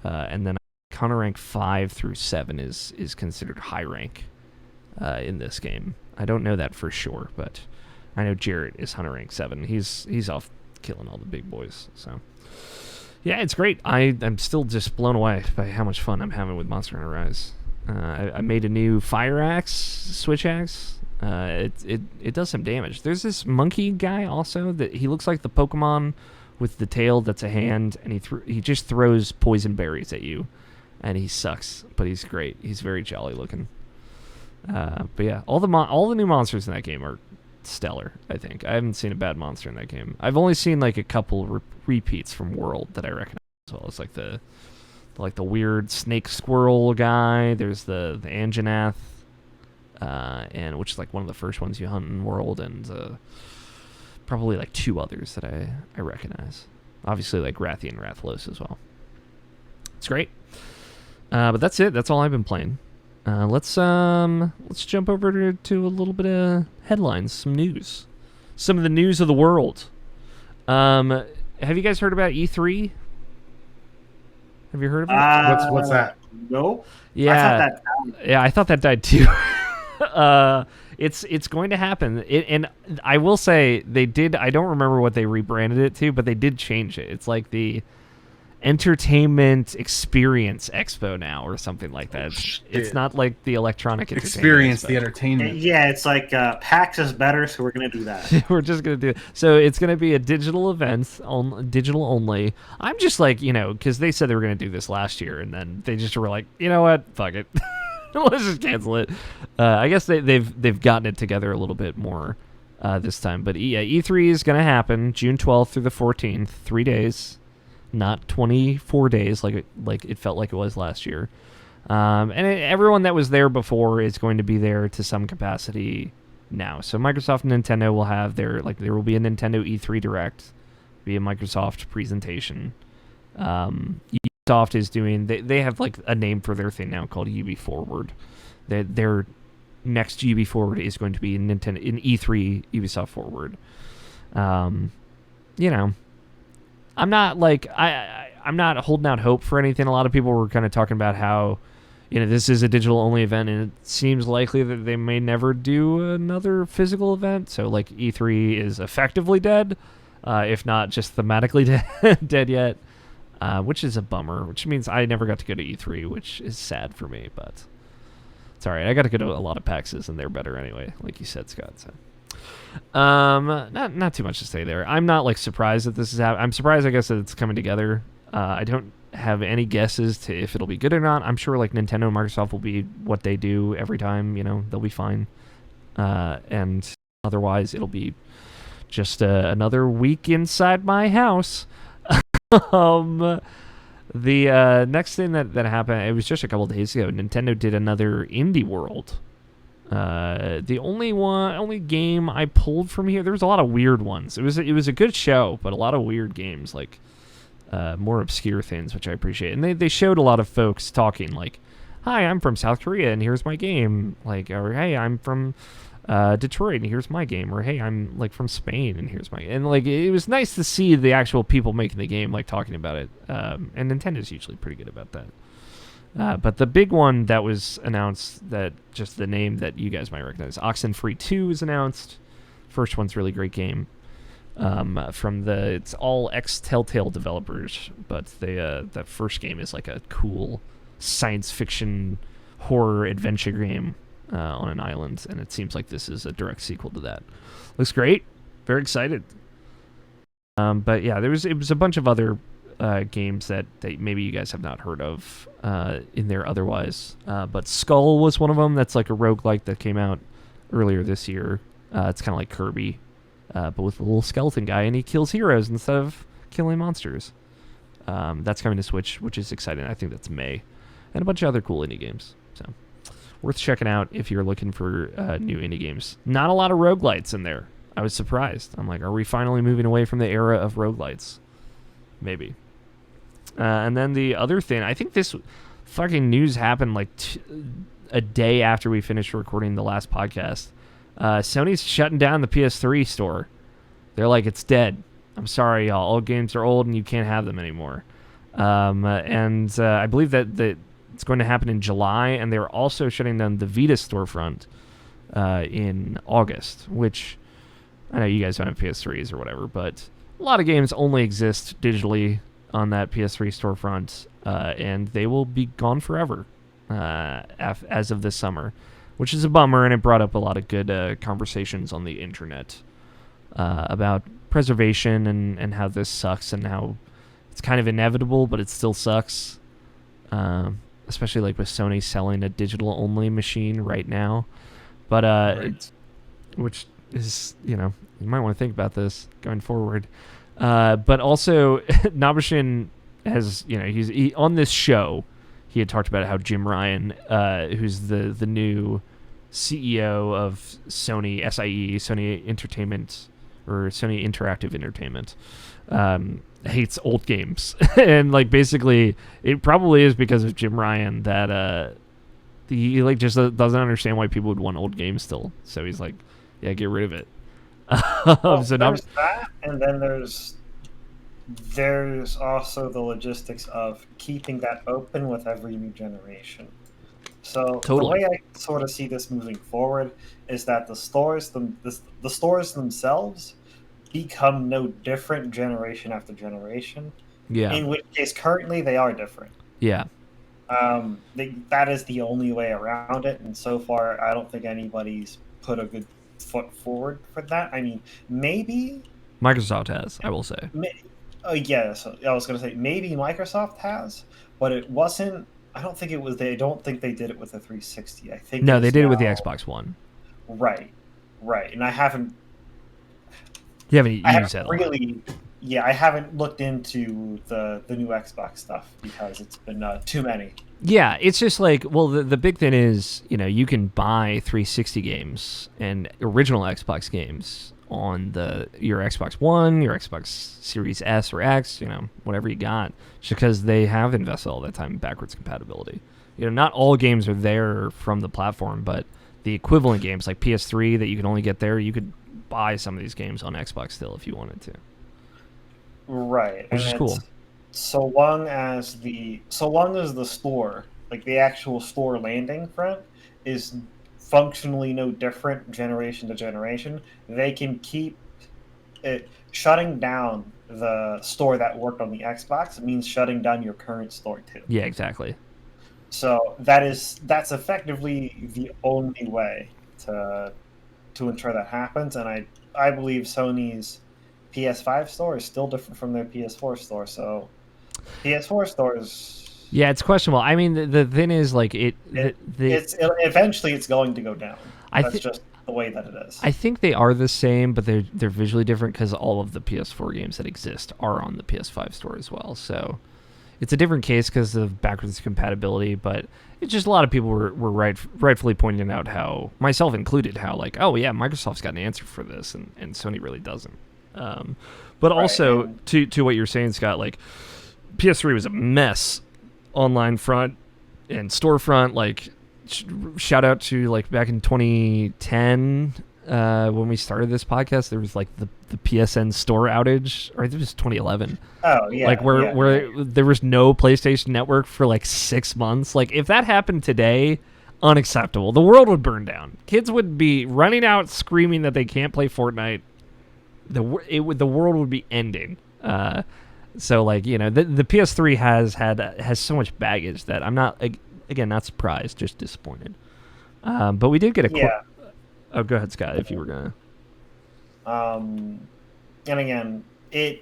And then Hunter Rank 5 through 7 is considered high rank in this game. I don't know that for sure, but I know Jarrett is Hunter Rank 7. He's off killing all the big boys. So yeah, it's great. I'm still just blown away by how much fun I'm having with Monster Hunter Rise. I made a new fire axe, switch axe. It does some damage. There's this monkey guy also that he looks like the Pokemon with the tail that's a hand, and he just throws poison berries at you, and he sucks, but he's great. He's very jolly looking. But yeah, all the new monsters in that game are stellar. I think I haven't seen a bad monster in that game. I've only seen like a couple repeats from World that I recognize as well. It's like the weird snake squirrel guy. There's the Anjanath. And which is like one of the first ones you hunt in World, and probably like two others that I recognize. Obviously like Rathian and Rathlos as well. It's great. But that's it. That's all I've been playing. Let's jump over to a little bit of headlines, some news, some of the news of the world. Have you guys heard about E3? Have you heard of it? What's that? No. Yeah, I thought that died too. It's going to happen. And I will say they did. I don't remember what they rebranded it to, but they did change it. It's like the Entertainment Experience Expo now, or something like that. It's not like the Electronic Experience Entertainment Expo. The entertainment. Yeah, it's like PAX is better, so we're gonna do that. We're just gonna do it. So it's gonna be a digital event, digital only. I'm just like, because they said they were gonna do this last year, and then they just were like, you know what, fuck it. Let's just cancel it. I guess they've gotten it together a little bit more this time. But yeah, E3 is going to happen June 12th through the 14th, 3 days, not 24 days like it felt like it was last year. Everyone that was there before is going to be there to some capacity now. So Microsoft and Nintendo will have there will be a Nintendo E3 Direct, be a Microsoft presentation. Ubisoft is doing. They have like a name for their thing now called UB Forward. Their next UB Forward is going to be in E3 Ubisoft Forward. I'm not like I'm not holding out hope for anything. A lot of people were kind of talking about how this is a digital only event, and it seems likely that they may never do another physical event. So like E3 is effectively dead, if not just thematically dead yet. Which is a bummer, which means I never got to go to E3, which is sad for me, but it's all right. I got to go to a lot of PAXs, and they're better anyway, like you said, Scott. So, not too much to say there. I'm not like surprised that this is happening. I'm surprised, I guess, that it's coming together. I don't have any guesses to if it'll be good or not. I'm sure like Nintendo and Microsoft will be what they do every time. They'll be fine. And Otherwise, it'll be just another week inside my house. The next thing that happened, it was just a couple days ago. Nintendo did another Indie World. The only game I pulled from here, there was a lot of weird ones. It was a good show, but a lot of weird games, like more obscure things, which I appreciate. And they showed a lot of folks talking, like, "Hi, I'm from South Korea, and here's my game." Like, or, "Hey, I'm from Detroit, and here's my game." Or, "Hey, I'm like from Spain, and here's my." And like, it was nice to see the actual people making the game, like, talking about it. And Nintendo's usually pretty good about that. But the big one that was announced, that just the name that you guys might recognize, Oxenfree 2 is announced. First one's a really great game. It's all ex-Telltale developers, but that first game is like a cool science fiction horror adventure game on an island, and it seems like this is a direct sequel to that. Looks great. Very excited. But yeah, it was a bunch of other games that maybe you guys have not heard of in there otherwise. But Skull was one of them. That's like a roguelike that came out earlier this year. It's kind of like Kirby, but with a little skeleton guy, and he kills heroes instead of killing monsters. That's coming to Switch, which is exciting. I think that's May. And a bunch of other cool indie games. So worth checking out if you're looking for new indie games. Not a lot of roguelites in there. I was surprised. I'm like, are we finally moving away from the era of roguelites? Maybe. And then the other thing, I think this fucking news happened like a day after we finished recording the last podcast. Sony's shutting down the PS3 store. They're like, it's dead. I'm sorry, y'all. All games are old and you can't have them anymore. And I believe that it's going to happen in July, and they're also shutting down the Vita storefront in August, which I know you guys don't have PS3s or whatever, but a lot of games only exist digitally on that PS3 storefront, and they will be gone forever as of this summer, which is a bummer, and it brought up a lot of good conversations on the internet about preservation and how this sucks and how it's kind of inevitable, but it still sucks. Especially like with Sony selling a digital-only machine right now. But right. Which is, you might want to think about this going forward. But also, Nabashin has, he's on this show, he had talked about how Jim Ryan, who's the new CEO of Sony, SIE, Sony Entertainment, or Sony Interactive Entertainment, hates old games. And like basically it probably is because of Jim Ryan that he like just doesn't understand why people would want old games still. So he's like, yeah, get rid of it. Well, so there's that, and then there's also the logistics of keeping that open with every new generation. So totally. The way I sort of see this moving forward is that the stores themselves become no different generation after generation. Yeah. In which case, currently they are different. Yeah. That is the only way around it, and so far, I don't think anybody's put a good foot forward for that. I mean, maybe Microsoft has, I will say. Yeah, so I was going to say maybe Microsoft has, but it wasn't. I don't think it was. They don't think they did it with the 360. I think no, they did it with the Xbox One. Right, and I haven't. You haven't used that really. Yeah, I haven't looked into the new Xbox stuff because it's been too many. Yeah, it's just like, well, the big thing is, you can buy 360 games and original Xbox games on your Xbox One, your Xbox Series S or X, whatever you got, just because they have invested all that time in backwards compatibility. Not all games are there from the platform, but the equivalent games like PS3 that you can only get there, you could buy some of these games on Xbox still if you wanted to. Right, which is cool. So long as the store, like the actual store landing front, is functionally no different generation to generation, they can keep it. Shutting down the store that worked on the Xbox means shutting down your current store too. Yeah, exactly. So that's effectively the only way to ensure that happens, and I believe Sony's PS5 store is still different from their PS4 store, so PS4 stores. Yeah, it's questionable. I mean, the thing is, like, eventually it's going to go down. the way that it is. I think they are the same, but they're visually different because all of the PS4 games that exist are on the PS5 store as well. So it's a different case because of backwards compatibility, but it's just a lot of people were rightfully pointing out how, myself included, how like, oh yeah, Microsoft's got an answer for this, and Sony really doesn't. But also to what you're saying, Scott, like PS3 was a mess online front and storefront. Like shout out to like back in 2010 when we started this podcast, there was like the PSN store outage, or it was 2011. Oh yeah, like where there was no PlayStation Network for like 6 months. Like if that happened today, unacceptable. The world would burn down. Kids would be running out screaming that they can't play Fortnite. The world would be ending. So like, you know, the PS3 has so much baggage that I'm not surprised, just disappointed. But we did get a oh, go ahead, Scott, if you were gonna. And again, the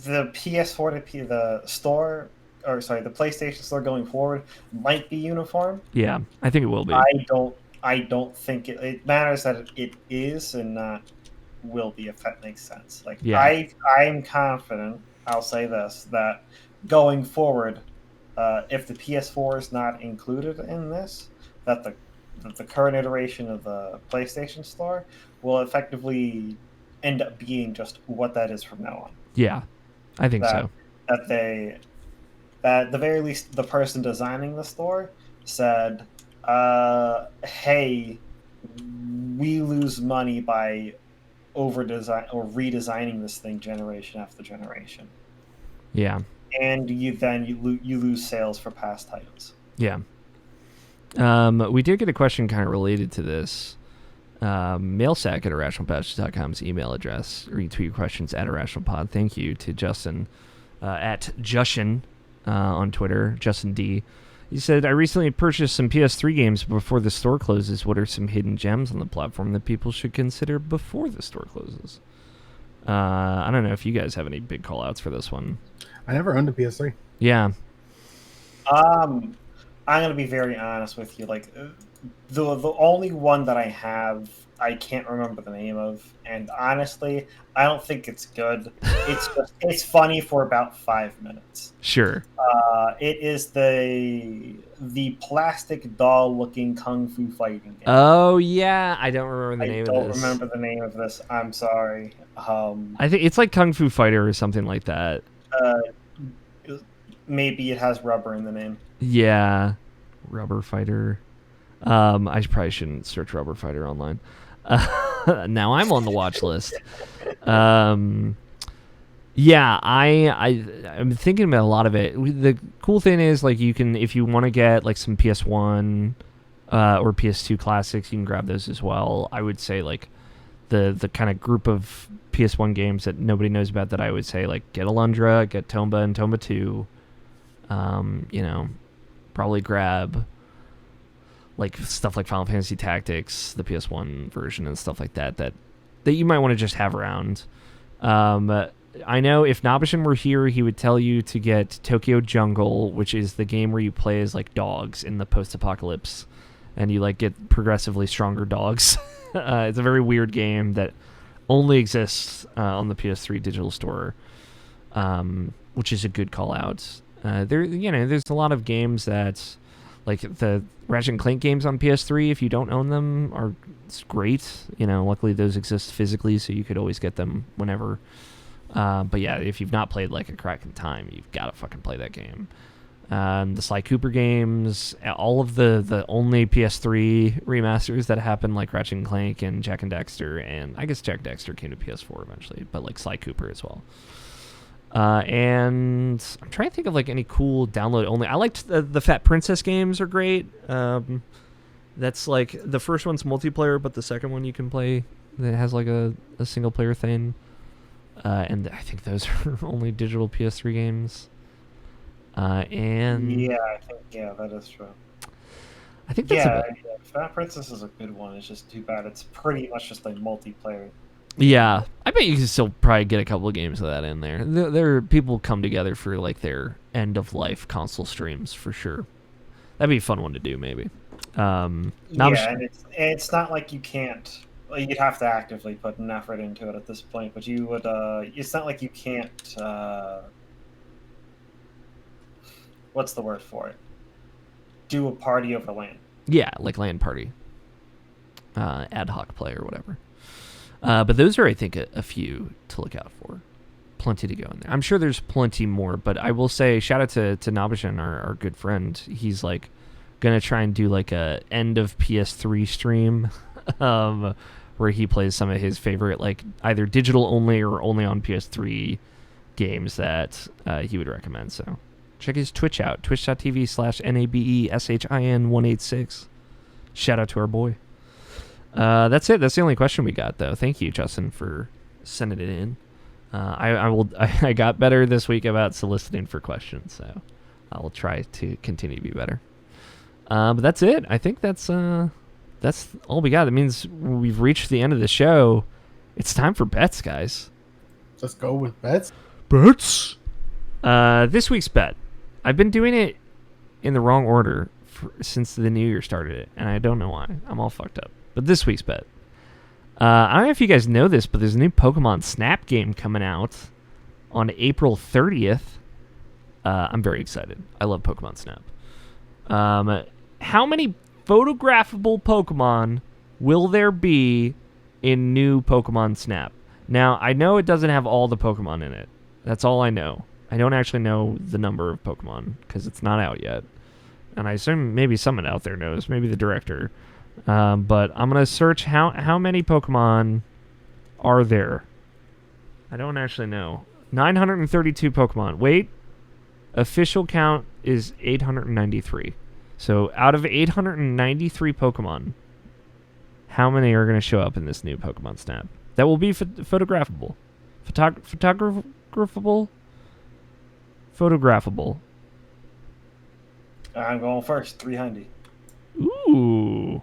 PS4 to the store, or sorry, the PlayStation store going forward might be uniform. Yeah, I think it will be. I don't think it matters that it is and not will be, if that makes sense. Like I'm confident, I'll say this, that going forward, if the PS4 is not included in this, that the current iteration of the PlayStation Store will effectively end up being just what that is from now on. Yeah, I think so. That at the very least, the person designing the store said, hey, we lose money by over-design or redesigning this thing generation after generation. Yeah. And you lose sales for past titles. Yeah. We did get a question kind of related to this. Mailsack at irrationalpassions.com's email address. Retweet your questions at irrationalpod. Thank you to Justin at Jushin on Twitter, Justin D. He said, I recently purchased some PS3 games before the store closes. What are some hidden gems on the platform that people should consider before the store closes? I don't know if you guys have any big call-outs for this one. I never owned a PS3. Yeah. I'm going to be very honest with you. Like, the only one that I have, I can't remember the name of, and honestly, I don't think it's good. It's funny for about 5 minutes. Sure. It is the plastic doll-looking kung fu fighting game. Oh yeah, I don't remember the name of this. I don't remember the name of this. I'm sorry. I think it's like Kung Fu Fighter or something like that. Maybe it has rubber in the name. Yeah, Rubber Fighter. I probably shouldn't search Rubber Fighter online. Now I'm on the watch list. Yeah, I'm thinking about a lot of it. The cool thing is, like, you can, if you want to get like some PS1 or PS2 classics, you can grab those as well. I would say like the kind of group of PS1 games that nobody knows about that I would say, like, get Alundra, get Tomba and Tomba 2. You know, probably grab like stuff like Final Fantasy Tactics, the PS1 version, and stuff like that you might want to just have around. I know if Nabishin were here, he would tell you to get Tokyo Jungle, which is the game where you play as like dogs in the post-apocalypse, and you like get progressively stronger dogs. It's a very weird game that only exists on the PS3 digital store, which is a good call out. There's a lot of games that, like the Ratchet and Clank games on PS3, if you don't own them, are great. Luckily those exist physically, so you could always get them whenever. But yeah, if you've not played like a crack in time, you've got to fucking play that game. The Sly Cooper games, all of the only PS3 remasters that happened, like Ratchet and Clank and Jak and Daxter, and I guess Jak and Daxter came to PS4 eventually, but like Sly Cooper as well. And I'm trying to think of like any cool download only. I liked the Fat Princess games are great. That's like the first one's multiplayer, but the second one you can play that has like a single player thing. And I think those are only digital PS3 games. And that is true. I think that's Fat Princess is a good one. It's just too bad it's pretty much just like multiplayer. Yeah, I bet you can still probably get a couple of games of that in there. There people come together for like their end of life console streams for sure. That'd be a fun one to do, maybe. And it's not like you can't. Well, you'd have to actively put an effort into it at this point, but you would. It's not like you can't. What's the word for it? Do a party over LAN. Yeah, like LAN party, ad hoc play or whatever. But those are, I think, a few to look out for. Plenty to go in there. I'm sure there's plenty more, but I will say shout out to Nabishan, our good friend. He's like gonna try and do like a end of PS3 stream, where he plays some of his favorite like either digital only or only on PS3 games that he would recommend. So check his Twitch out, twitch.tv/NABESHIN186. Shout out to our boy. That's it. That's the only question we got, though. Thank you, Justin, for sending it in. I got better this week about soliciting for questions, so I will try to continue to be better. But that's it. I think that's all we got. That means we've reached the end of the show. It's time for bets, guys. Let's go with bets. Bets. This week's bet. I've been doing it in the wrong order since the new year started it, and I don't know why. I'm all fucked up. But this week's bet. I don't know if you guys know this, but there's a new Pokemon Snap game coming out on April 30th. I'm very excited. I love Pokemon Snap. How many photographable Pokemon will there be in new Pokemon Snap? Now, I know it doesn't have all the Pokemon in it. That's all I know. I don't actually know the number of Pokemon because it's not out yet. And I assume maybe someone out there knows, maybe the director. But I'm going to search how many Pokemon are there. I don't actually know. 932 Pokemon. Wait. Official count is 893. So out of 893 Pokemon, how many are going to show up in this new Pokemon Snap? That will be photographable. Photographable? Photographable. I'm going first. 300. Ooh.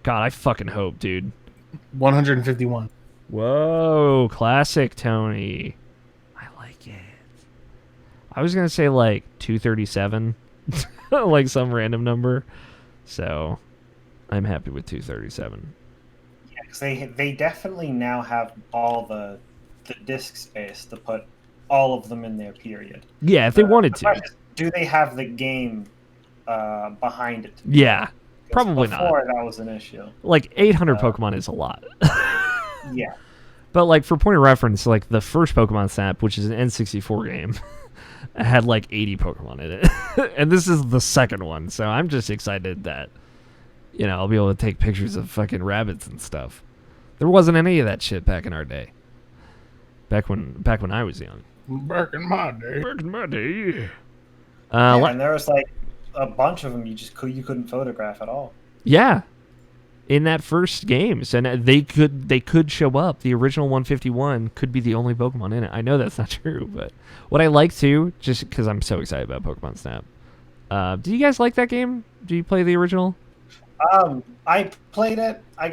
God, I fucking hope, dude. 151. Whoa, classic Tony. I like it. I was going to say like 237, like some random number. So I'm happy with 237. Yeah, because they definitely now have all the disk space to put all of them in there, period. Yeah, if they wanted to. Do they have the game behind it? Yeah. Probably not. Before that was an issue. Like 800 Pokemon is a lot. Yeah. But like for point of reference, like the first Pokemon Snap, which is an N64 game, had like 80 Pokemon in it. And this is the second one. So I'm just excited that, I'll be able to take pictures of fucking rabbits and stuff. There wasn't any of that shit back in our day. Back when I was young. Back in my day. And there was like a bunch of them you couldn't photograph at all. Yeah, in that first game, so they could show up. The original 151 could be the only Pokemon in it. I know that's not true, but what I like too, just because I'm so excited about Pokemon Snap. Do you guys like that game? Do you play the original? I played it. I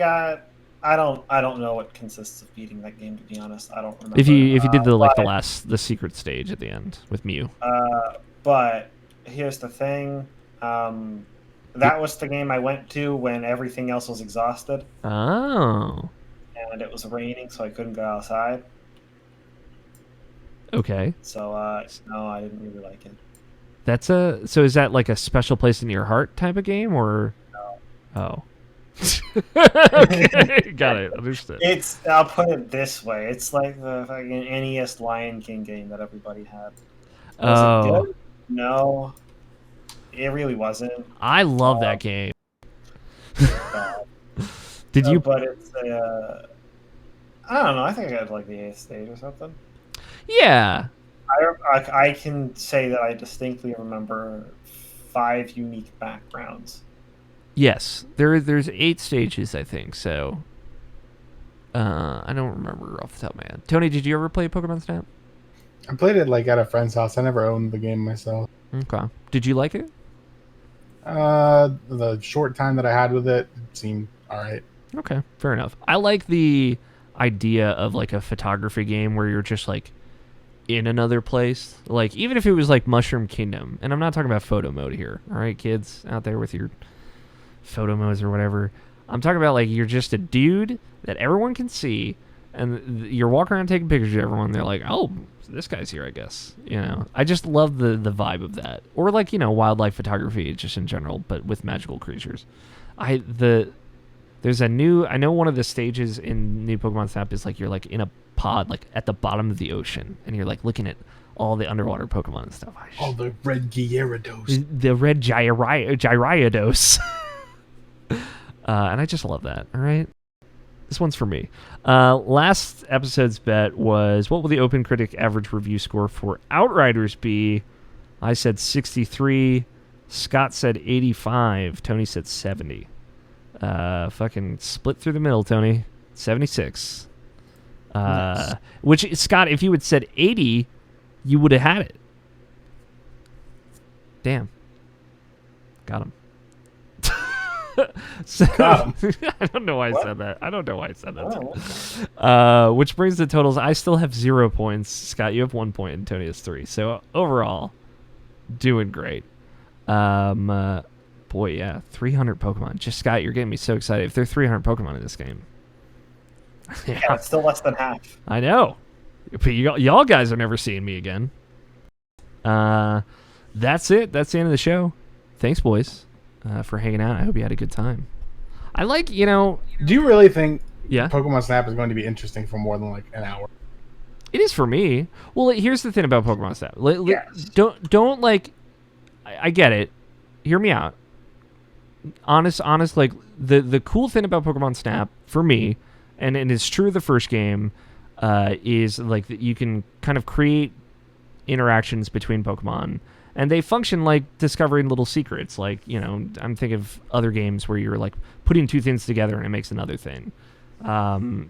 don't know what consists of beating that game, to be honest. I don't remember. If you did the secret stage at the end with Mew. But here's the thing. That was the game I went to when everything else was exhausted. Oh. And it was raining, so I couldn't go outside. Okay. So, no, I didn't really like it. So is that like a special place in your heart type of game, or? No. Oh. Okay, got it. Understood. I'll put it this way. It's like the fucking NES Lion King game that everybody had. Was it good? No. It really wasn't. I love that game. Did you? But it's I don't know. I think I got like the 8th stage or something. Yeah. I can say that I distinctly remember 5 unique backgrounds. Yes, there's 8 stages, I think. So, I don't remember off the top of my head. Tony, did you ever play Pokemon Snap? I played it like at a friend's house. I never owned the game myself. Okay. Did you like it? The short time that I had with it seemed all right. Okay, fair enough. I like the idea of like a photography game where you're just like in another place. Like even if it was like Mushroom Kingdom, and I'm not talking about photo mode here. All right, kids out there with your photo modes or whatever. I'm talking about like you're just a dude that everyone can see, and you're walking around taking pictures of everyone. They're like, oh, this guy's here, I guess. You know, I just love the vibe of that. Or like, you know, wildlife photography just in general, but with magical creatures. There's a new, I know one of the stages in new Pokemon Snap is like you're like in a pod like at the bottom of the ocean, and you're like looking at all the underwater Pokemon and stuff. All the red Gyarados. The red Gyarados. And I just love that. All right. This one's for me. Last episode's bet was, what will the Open Critic average review score for Outriders be? I said 63. Scott said 85. Tony said 70. Fucking split through the middle, Tony. 76. Nice. Which, Scott, if you had said 80, you would have had it. Damn. Got him. So, I don't know why I said that. Which brings the totals. I still have 0 points. Scott, you have 1 point, and Tony has 3. So overall, doing great. Boy, yeah, 300 Pokemon. Just Scott, you're getting me so excited. If there are 300 Pokemon in this game, yeah, it's still less than half. I know. But y'all guys are never seeing me again. That's it. That's the end of the show. Thanks, boys. For hanging out. I hope you had a good time. I like, you know... Do you really think yeah. Pokemon Snap is going to be interesting for more than like an hour? It is for me. Well, here's the thing about Pokemon Snap. Yes. Don't like... I get it. Hear me out. Honest, like, the cool thing about Pokemon Snap, for me, and it's true of the first game, is like that you can kind of create interactions between Pokemon. And they function like discovering little secrets. Like, you know, I'm thinking of other games where you're like putting two things together and it makes another thing.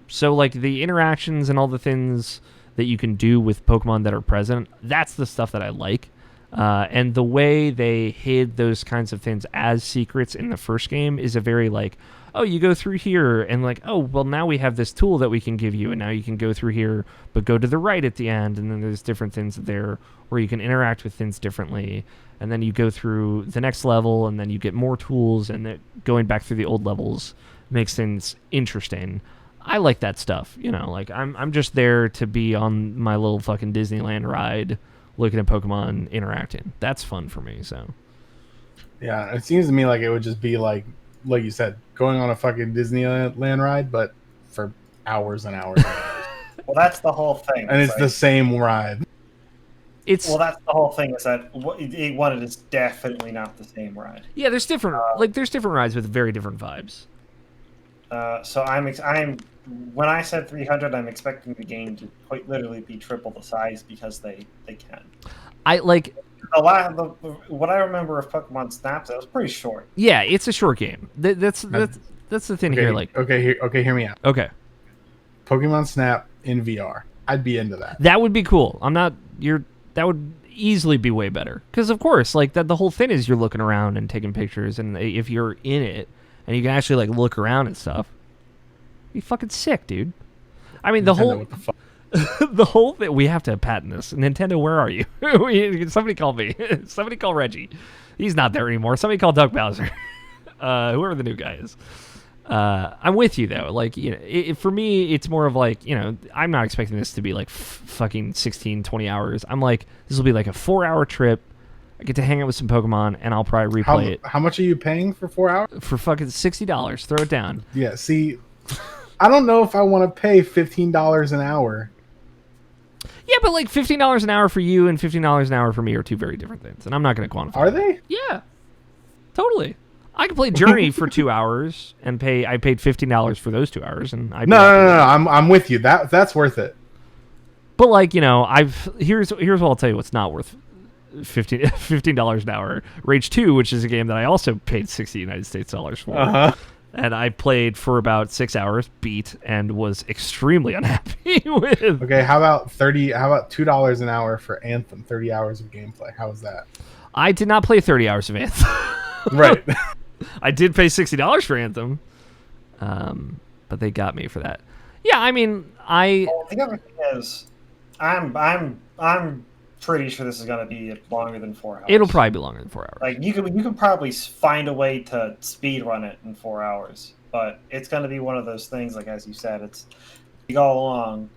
So like the interactions and all the things that you can do with Pokemon that are present, that's the stuff that I like. And the way they hid those kinds of things as secrets in the first game is a very like, oh, you go through here and like, oh, well, now we have this tool that we can give you, and now you can go through here, but go to the right at the end, and then there's different things there where you can interact with things differently, and then you go through the next level, and then you get more tools, and that going back through the old levels makes things interesting. I like that stuff, you know, like I'm just there to be on my little fucking Disneyland ride looking at Pokemon interacting. That's fun for me, so. Yeah, it seems to me like it would just be like you said, going on a fucking Disneyland ride, but for hours and hours and hours. Well, that's the whole thing. And it's the same ride. Well, that's the whole thing, is that it is definitely not the same ride. Yeah, there's different there's different rides with very different vibes. So I'm when I said 300, I'm expecting the game to quite literally be triple the size because they can. I like what I remember of Pokemon Snap, that was pretty short. Yeah, it's a short game. That's the thing here. Like, hear me out. Okay, Pokemon Snap in VR, I'd be into that. That would be cool. That would easily be way better because, of course, like that the whole thing is you're looking around and taking pictures, and if you're in it and you can actually like look around and stuff, be fucking sick, dude. I mean, the whole. The whole thing, we have to patent this. Nintendo, where are you? Somebody call me. Somebody call Reggie. He's not there anymore. Somebody call Doug Bowser. Whoever the new guy is. I'm with you, though. Like, you know, for me, it's more of like, you know, I'm not expecting this to be like fucking 16, 20 hours. I'm like, this will be like a 4-hour trip. I get to hang out with some Pokemon, and I'll probably replay it. How much are you paying for 4 hours? For fucking $60. Throw it down. Yeah, see, I don't know if I want to pay $15 an hour. Yeah, but like $15 an hour for you and $15 an hour for me are two very different things, and I'm not going to quantify. Are they? Yeah, totally. I could play Journey for 2 hours and I paid $15 for those 2 hours, and No. I'm with you. That's worth it. But like, you know, here's what I'll tell you what's not worth $15 an hour. Rage 2, which is a game that I also paid $60 United States dollars for. Uh-huh. And I played for about 6 hours, beat, and was extremely unhappy with. Okay, how about $2 an hour for Anthem? 30 hours of gameplay. How was that? I did not play 30 hours of Anthem. Right. I did pay $60 for Anthem, but they got me for that. Yeah, I mean, Well, the other thing is, I'm pretty sure this is going to be longer than 4 hours. It'll probably be longer than 4 hours. Like you could probably find a way to speed run it in 4 hours, but it's going to be one of those things. Like as you said, it's you go along.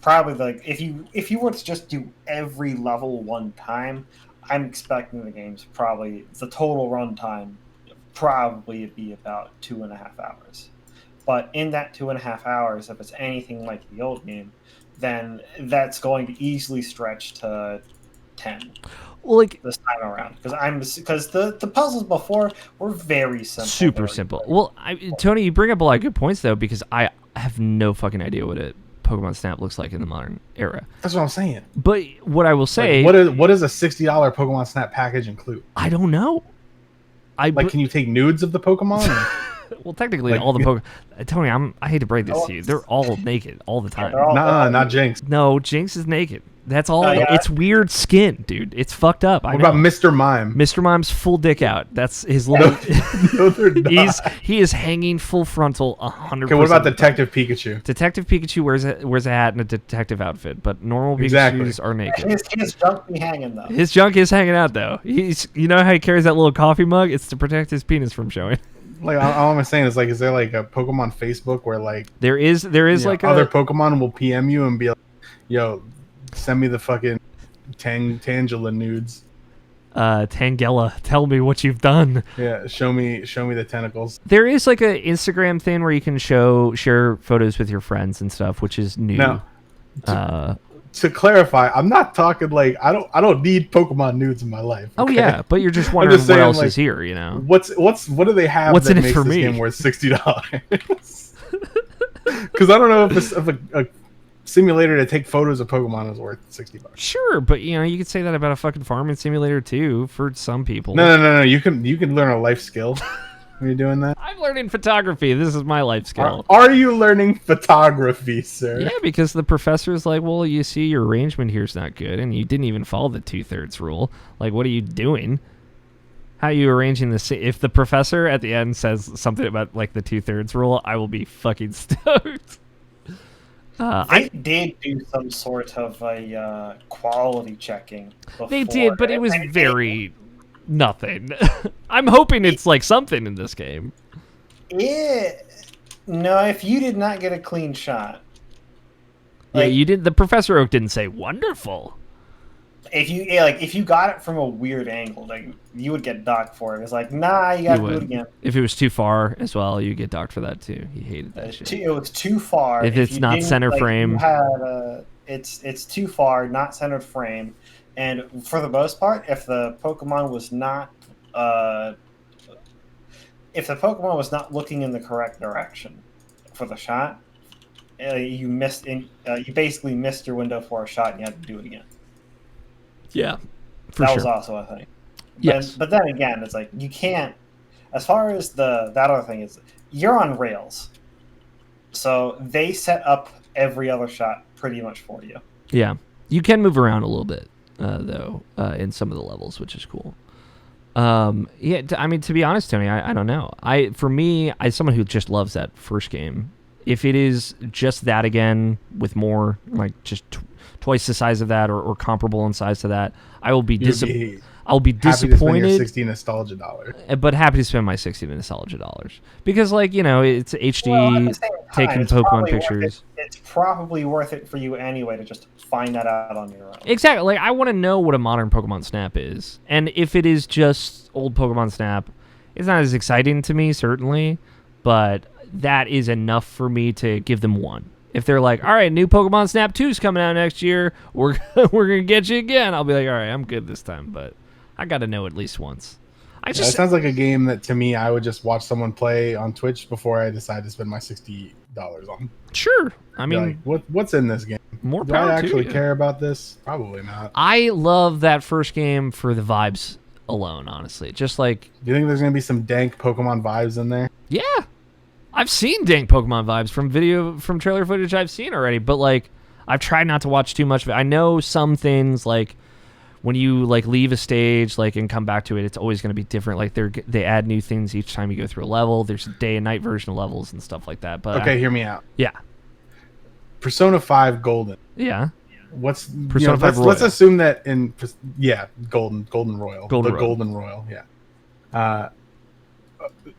Probably like if you were to just do every level one time, I'm expecting the game's probably the total run time probably be about 2.5 hours. But in that 2.5 hours, if it's anything like the old game, then that's going to easily stretch to 10. Well, like this time around, because the puzzles before were very simple. Super simple. Well, Tony, you bring up a lot of good points though, because I have no fucking idea what a Pokemon Snap looks like in the modern era. That's what I'm saying. But what I will say, like, what does a $60 Pokemon Snap package include? I don't know. Can you take nudes of the Pokemon? Well, technically, all the Pokemon. Tony, I hate to break this to you. They're all naked all the time. Nah, not Jinx. No, Jinx is naked. That's all. It's weird skin, dude. It's fucked up. What about Mr. Mime? Mr. Mime's full dick out. That's his little. No, they're not. He is hanging full frontal 100%. Okay, what about Detective Pikachu? Detective Pikachu wears a hat and a detective outfit, but normal Pikachus are naked. His junk be hanging though. His junk is hanging out though. You know how he carries that little coffee mug? It's to protect his penis from showing. Like all I'm saying is like, is there like a Pokemon Facebook where like there is like other Pokemon will PM you and be like, yo, send me the fucking Tangela nudes. Tangela, tell me what you've done. Yeah, show me the tentacles. There is like a Instagram thing where you can share photos with your friends and stuff, which is new. No. To clarify, I'm not talking like I don't need Pokemon nudes in my life. Okay? Oh yeah, but you're just wondering what else is here, you know? What do they have What's that in it makes for this me? game worth $60? Because I don't know if a simulator to take photos of Pokemon is worth $60. Sure, but you could say that about a fucking farming simulator too for some people. No. You can learn a life skill. Are you doing that? I'm learning photography. This is my life skill. Are you learning photography, sir? Yeah, because the professor's like, well, you see, your arrangement here's not good, and you didn't even follow the 2/3 rule. Like, what are you doing? How are you arranging this? If the professor at the end says something about like the 2/3 rule, I will be fucking stoked. They did do some sort of a quality checking before. They did, but it was very nothing. I'm hoping it's like something in this game. No, if you did not get a clean shot. Yeah, you did. The Professor Oak didn't say wonderful. If you got it from a weird angle, like you would get docked for it. It's like, nah, you gotta do it again. If it was too far as well, you get docked for that too. He hated that shit. It was too far. If it's not center frame, it's too far, not centered frame. And for the most part, if the Pokemon was not looking in the correct direction for the shot, you basically missed your window for a shot, and you had to do it again. Yeah, that was also a thing. Yes, but then again, it's like you can't. As far as that other thing is, you're on rails, so they set up every other shot pretty much for you. Yeah, you can move around a little bit. Though in some of the levels, which is cool. Yeah, I mean, to be honest, Tony, I don't know. For me, as someone who just loves that first game, if it is just that again with more like just twice the size of that or comparable in size to that, I will be I'll be disappointed. Happy to spend your 60 nostalgia dollars. But happy to spend my 60 nostalgia dollars because, like, it's HD, taking Pokemon pictures. It's probably worth it for you anyway to just find that out on your own. Exactly. Like, I want to know what a modern Pokemon Snap is, and if it is just old Pokemon Snap, it's not as exciting to me, certainly, but that is enough for me to give them one. If they're like, all right, new Pokemon Snap 2 is coming out next year, we're gonna get you again, I'll be like, all right, I'm good this time, but I got to know at least once. It sounds like a game that, to me, I would just watch someone play on Twitch before I decide to spend my $60 on. Sure. I mean, like, what's in this game? More Do power I actually to you. care about this? Probably not. I love that first game for the vibes alone, honestly. Just like... Do you think there's going to be some dank Pokemon vibes in there? Yeah. I've seen dank Pokemon vibes from trailer footage I've seen already, but, like, I've tried not to watch too much of it. I know some things, like, when you like leave a stage and come back to it, it's always going to be different. Like they add new things each time you go through a level. There's a day and night version of levels and stuff like that. But okay, hear me out. Yeah. Persona 5 Golden. Yeah. Persona 5 Royal. Let's assume that Golden Royal. Golden Royal, yeah.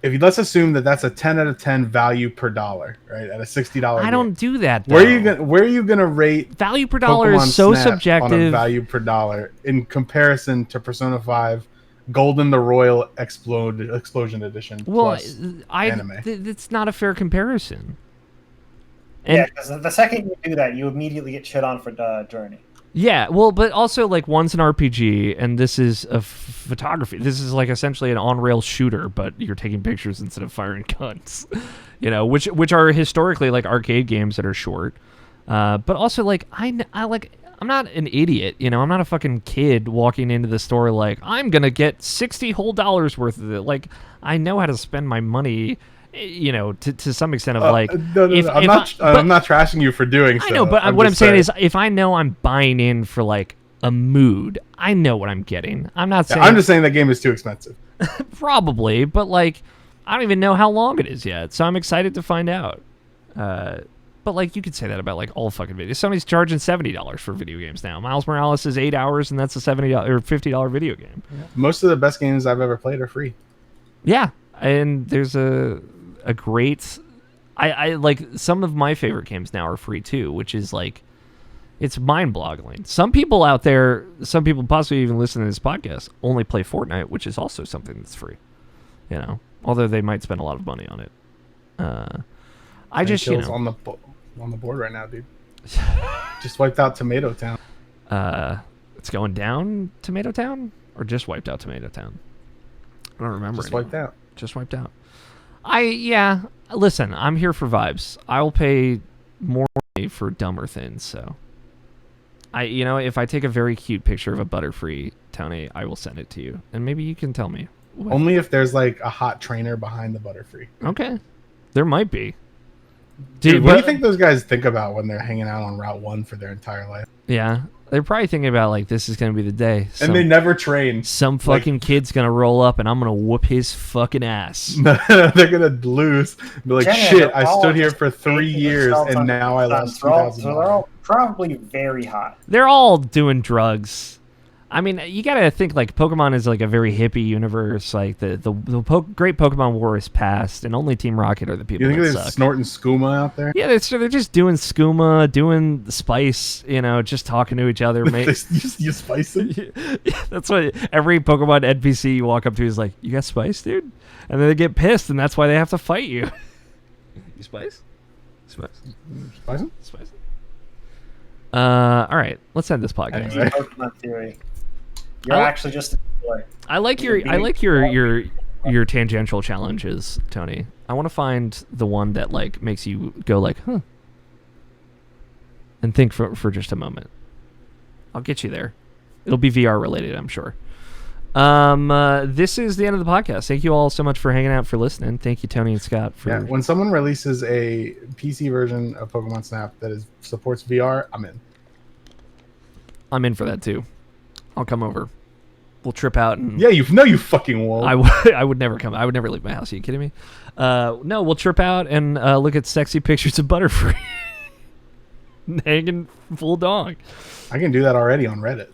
Let's assume that that's a 10 out of 10 value per dollar, right? At a $60 I don't do that, though. Where are you gonna rate value per dollar Pokemon is so Snap subjective. on a value per dollar in comparison to Persona 5 Golden the Royal Explosion Edition plus anime? It's not a fair comparison. Yeah, because the second you do that, you immediately get shit on for Journey. Yeah, well, but also, like, one's an RPG, and this is a photography. This is, like, essentially an on-rail shooter, but you're taking pictures instead of firing guns. You know, which are historically, like, arcade games that are short. But also, like, I'm not an idiot, you know? I'm not a fucking kid walking into the store like, I'm gonna get $60 whole worth of it. Like, I know how to spend my money, you know, to some extent of like. No, I'm not trashing you for doing so. I know, but what I'm saying is, if I know I'm buying in for like a mood, I know what I'm getting. I'm not saying. I'm just saying that game is too expensive. Probably, but like, I don't even know how long it is yet, so I'm excited to find out. But like, you could say that about like all fucking videos. Sony's charging $70 for video games now. Miles Morales is 8 hours, and that's a $70 or $50 video game. Yeah. Most of the best games I've ever played are free. Yeah, and there's a great. I like some of my favorite games now are free too, which is like, it's mind-boggling. Some people out there, some people possibly even listening to this podcast, only play Fortnite, which is also something that's free. You know, although they might spend a lot of money on it. I just, you know, on the board right now, dude. Just wiped out Tomato Town. It's going down Tomato Town, or just wiped out Tomato Town. I don't remember. Just wiped out. Just wiped out. Listen, I'm here for vibes. I will pay more money for dumber things. So, if I take a very cute picture of a Butterfree, Tony, I will send it to you, and maybe you can tell me. Only if there's like a hot trainer behind the Butterfree. Okay, there might be. Dude, what do you think those guys think about when they're hanging out on Route 1 for their entire life? Yeah. They're probably thinking about, like, this is going to be the day. And they never train. Some fucking kid's going to roll up, and I'm going to whoop his fucking ass. They're going to lose. Be like, shit, I stood here for 3 years, and now I lost $2,000. So they're all probably very hot. They're all doing drugs. I mean, you gotta think, like, Pokemon is like a very hippie universe. Like the great Pokemon War is past, and only Team Rocket are the people. You think that they're suck. snorting skooma out there? Yeah, they're just doing skooma, doing the spice. You know, just talking to each other. You spice it? Yeah, that's what every Pokemon NPC you walk up to is like, "You got spice, dude," and then they get pissed, and that's why they have to fight you. You spice? Spicing? All right, let's end this podcast. Anyway. Pokemon theory. You're actually just a boy. I like your tangential challenges, Tony. I want to find the one that like makes you go like, huh, and think for just a moment. I'll get you there. It'll be VR related, I'm sure. This is the end of the podcast. Thank you all so much for hanging out, for listening. Thank you, Tony and Scott. When someone releases a PC version of Pokemon Snap that supports VR, I'm in. I'm in for that too. I'll come over. We'll trip out and you fucking won't. I would never come. I would never leave my house. Are you kidding me? No, we'll trip out and look at sexy pictures of Butterfree hanging full dong. I can do that already on Reddit.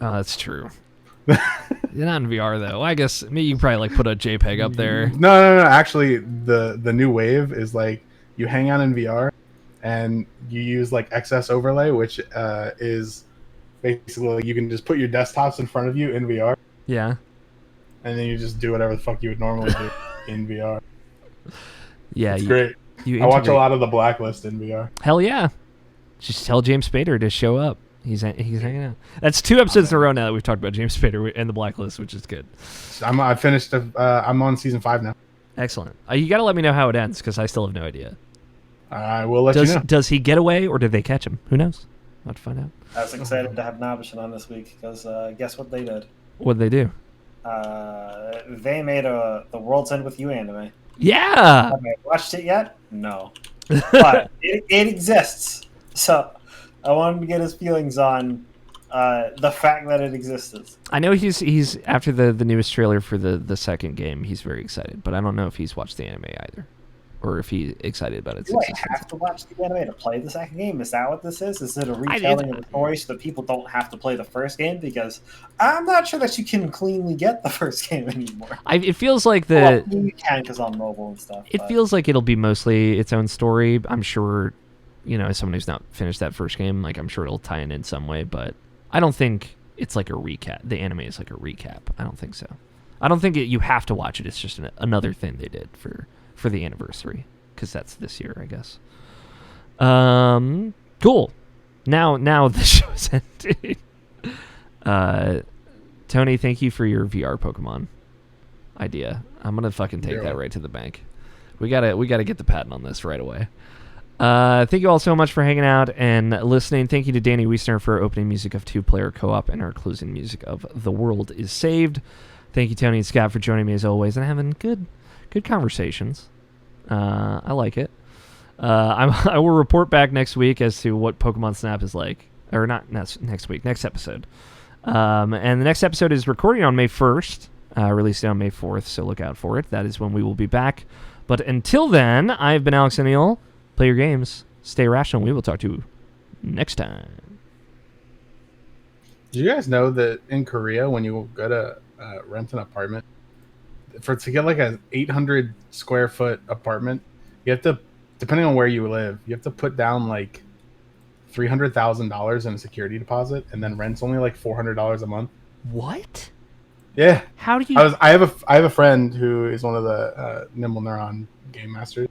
Oh, that's true. You're not in VR though. I guess maybe you can probably like put a JPEG up there. No. Actually, the new wave is like you hang out in VR and you use like XS overlay, which is basically like you can just put your desktops in front of you in VR. Yeah. And then you just do whatever the fuck you would normally do in VR. Yeah, it's great. I watch a lot of The Blacklist in VR. Hell yeah! Just tell James Spader to show up. He's hanging out. That's 2 episodes in a row now that we've talked about James Spader and The Blacklist, which is good. I finished. I'm on season 5 now. Excellent. You got to let me know how it ends because I still have no idea. I will let you know. Does he get away or did they catch him? Who knows? I'll have to find out. I was excited to have Nabishan on this week because guess what they did? What'd they do? They made The World's End With You anime. Yeah! Have I watched it yet? No. But it exists. So I wanted to get his feelings on the fact that it existed. I know he's after the newest trailer for the second game, he's very excited, but I don't know if he's watched the anime either. or if he's excited about its Do I existence. have to watch the anime to play the second game? Is that what this is? Is it a retelling of the story so that people don't have to play the first game? Because I'm not sure that you can cleanly get the first game anymore. It feels like Well, you can because on mobile and stuff. It feels like it'll be mostly its own story. I'm sure, as someone who's not finished that first game, like I'm sure it'll tie in some way, but I don't think it's like a recap. The anime is like a recap. I don't think so. I don't think you have to watch it. It's just another thing they did for the anniversary, because that's this year, I guess. Cool. Now the show's ended. Tony, thank you for your VR Pokemon idea. I'm gonna fucking take that right to the bank. We gotta get the patent on this right away. Thank you all so much for hanging out and listening. Thank you to Danny Wiesner for opening music of 2-player co-op and our closing music of The World is Saved. Thank you, Tony and Scott, for joining me as always and having good conversations. I like it. I will report back next week as to what Pokemon Snap is like. Or not next week, next episode. And the next episode is recording on May 1st, released on May 4th, so look out for it. That is when we will be back. But until then, I've been Alex O'Neill. Play your games. Stay rational. We will talk to you next time. Do you guys know that in Korea, when you go to rent an apartment, to get like a 800 square foot apartment, you have to, depending on where you live, you have to put down like $300,000 in a security deposit, and then rent's only like $400 a month. What? Yeah. How do you? I have a friend who is one of the Nimble Neuron game masters.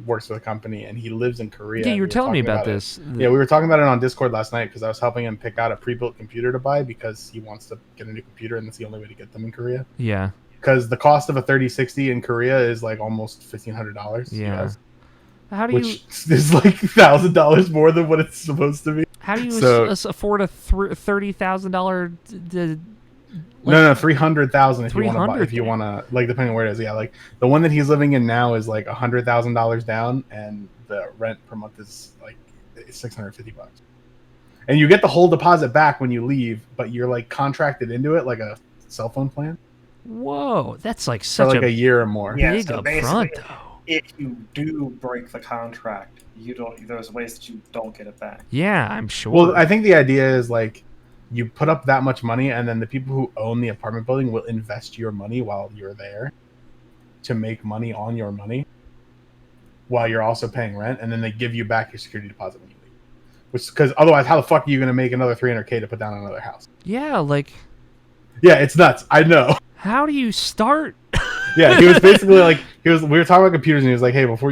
Works for the company, and he lives in Korea. Yeah, you were telling me about this. Yeah, we were talking about it on Discord last night because I was helping him pick out a pre-built computer to buy because he wants to get a new computer, and that's the only way to get them in Korea. Yeah. Because the cost of a 3060 in Korea is like almost $1,500. Yeah. How do which is like $1,000 more than what it's supposed to be. How do you afford a $30,000? No, 300,000 if you want to like, depending on where it is. Yeah, like the one that he's living in now is like $100,000 down, and the rent per month is like $650. And you get the whole deposit back when you leave, but you're like contracted into it like a cell phone plan. Whoa, that's like such for like a year or more. Yeah, big so upfront, though. If you do break the contract, there's ways that you don't get it back. Yeah, I'm sure. Well, I think the idea is like you put up that much money, and then the people who own the apartment building will invest your money while you're there to make money on your money while you're also paying rent, and then they give you back your security deposit when you leave. Which, because otherwise, how the fuck are you going to make another $300K to put down on another house? Yeah, like. Yeah, it's nuts. I know. How do you start? Yeah, he was basically like, we were talking about computers, and he was like, hey, before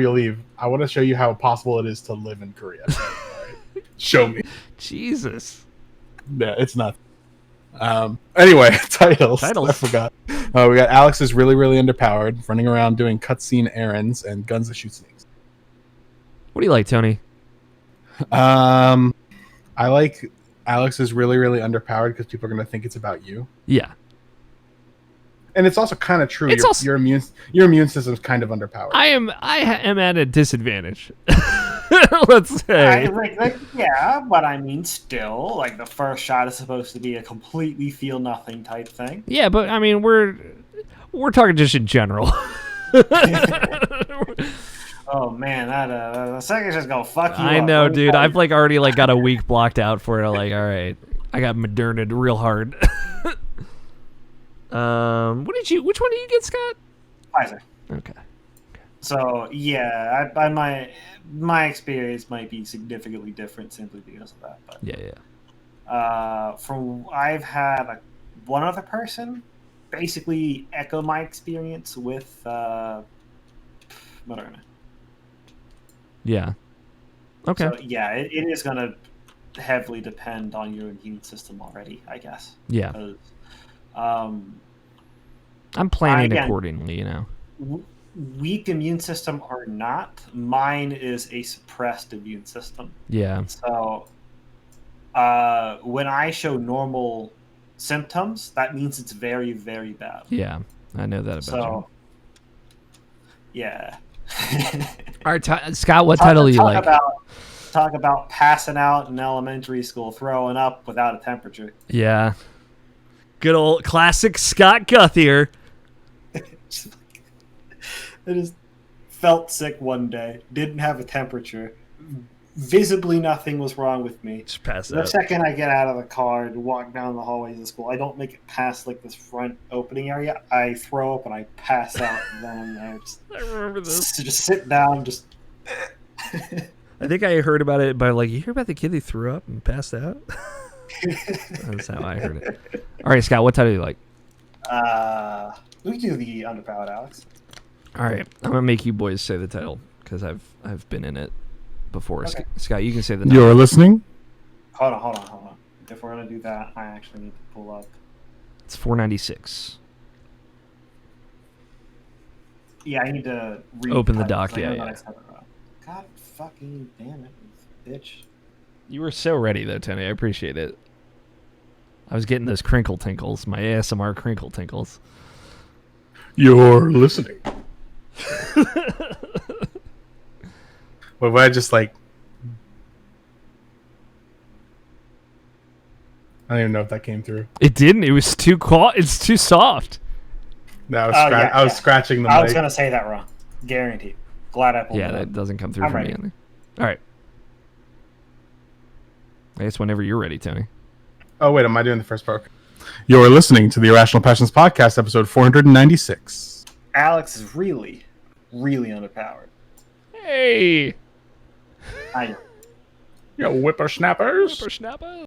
you leave, I want to show you how possible it is to live in Korea. Right. Show me. Jesus. Yeah, it's nuts. Anyway, titles. I forgot. We got Alex is really, really underpowered, running around doing cutscene errands and guns that shoot snakes. What do you like, Tony? I like Alex is really, really underpowered because people are going to think it's about you. Yeah. And it's also kind of true. Your immune system's kind of underpowered. I am at a disadvantage. Let's say. Yeah, but I mean, still, like the first shot is supposed to be a completely feel nothing type thing. Yeah, but I mean, we're talking just in general. Oh man, the second's just gonna fuck you up. I know, dude. I've like already like got a week blocked out for it. Like, all right, I got Moderna real hard. Which one did you get, Scott? Pfizer. Okay. So yeah, my experience might be significantly different simply because of that. But yeah. I've had one other person basically echo my experience with Moderna. Yeah. Okay. So yeah, it is gonna heavily depend on your immune system already, I guess. Yeah. Because, I'm planning accordingly, you know. Weak immune system or not, mine is a suppressed immune system. Yeah. So when I show normal symptoms, that means it's very, very bad. Yeah, I know that about you. Yeah. All right, Scott, what title do you like? Talk about passing out in elementary school, throwing up without a temperature. Yeah. Good old classic Scott Guth here. I just felt sick one day, didn't have a temperature. Visibly nothing was wrong with me. Just pass The out. second I get out of the car and walk down the hallways of school, I don't make it past like this front opening area. I throw up and I pass out, and then I remember this. just sit down, just. I think I heard about it by like, you hear about the kid who threw up and passed out? That's how I heard it. All right, Scott, what title do you like? We can do the Underpowered, Alex. All right, I'm gonna make you boys say the title because I've been in it before. Okay. Scott, you can say the title. You're listening. Hold on. If we're gonna do that, I actually need to pull up. It's 496. Yeah, I need to Open the doc. Yeah. God fucking damn it, bitch. You were so ready though, Tony. I appreciate it. I was getting those crinkle tinkles, my ASMR crinkle tinkles. You're listening. What would I just like? I don't even know if that came through. It didn't. It was too It's too soft. No, I was scratching the mic. I was gonna say that wrong. Guaranteed. Glad I pulled it Yeah, up. that doesn't come through I'm for ready. me either. All right. I guess whenever you're ready, Tony. Oh wait, am I doing the first part? You're listening to the Irrational Passions Podcast, episode 496. Alex is really, really underpowered. Hey! I You whippersnappers. Whippersnapper.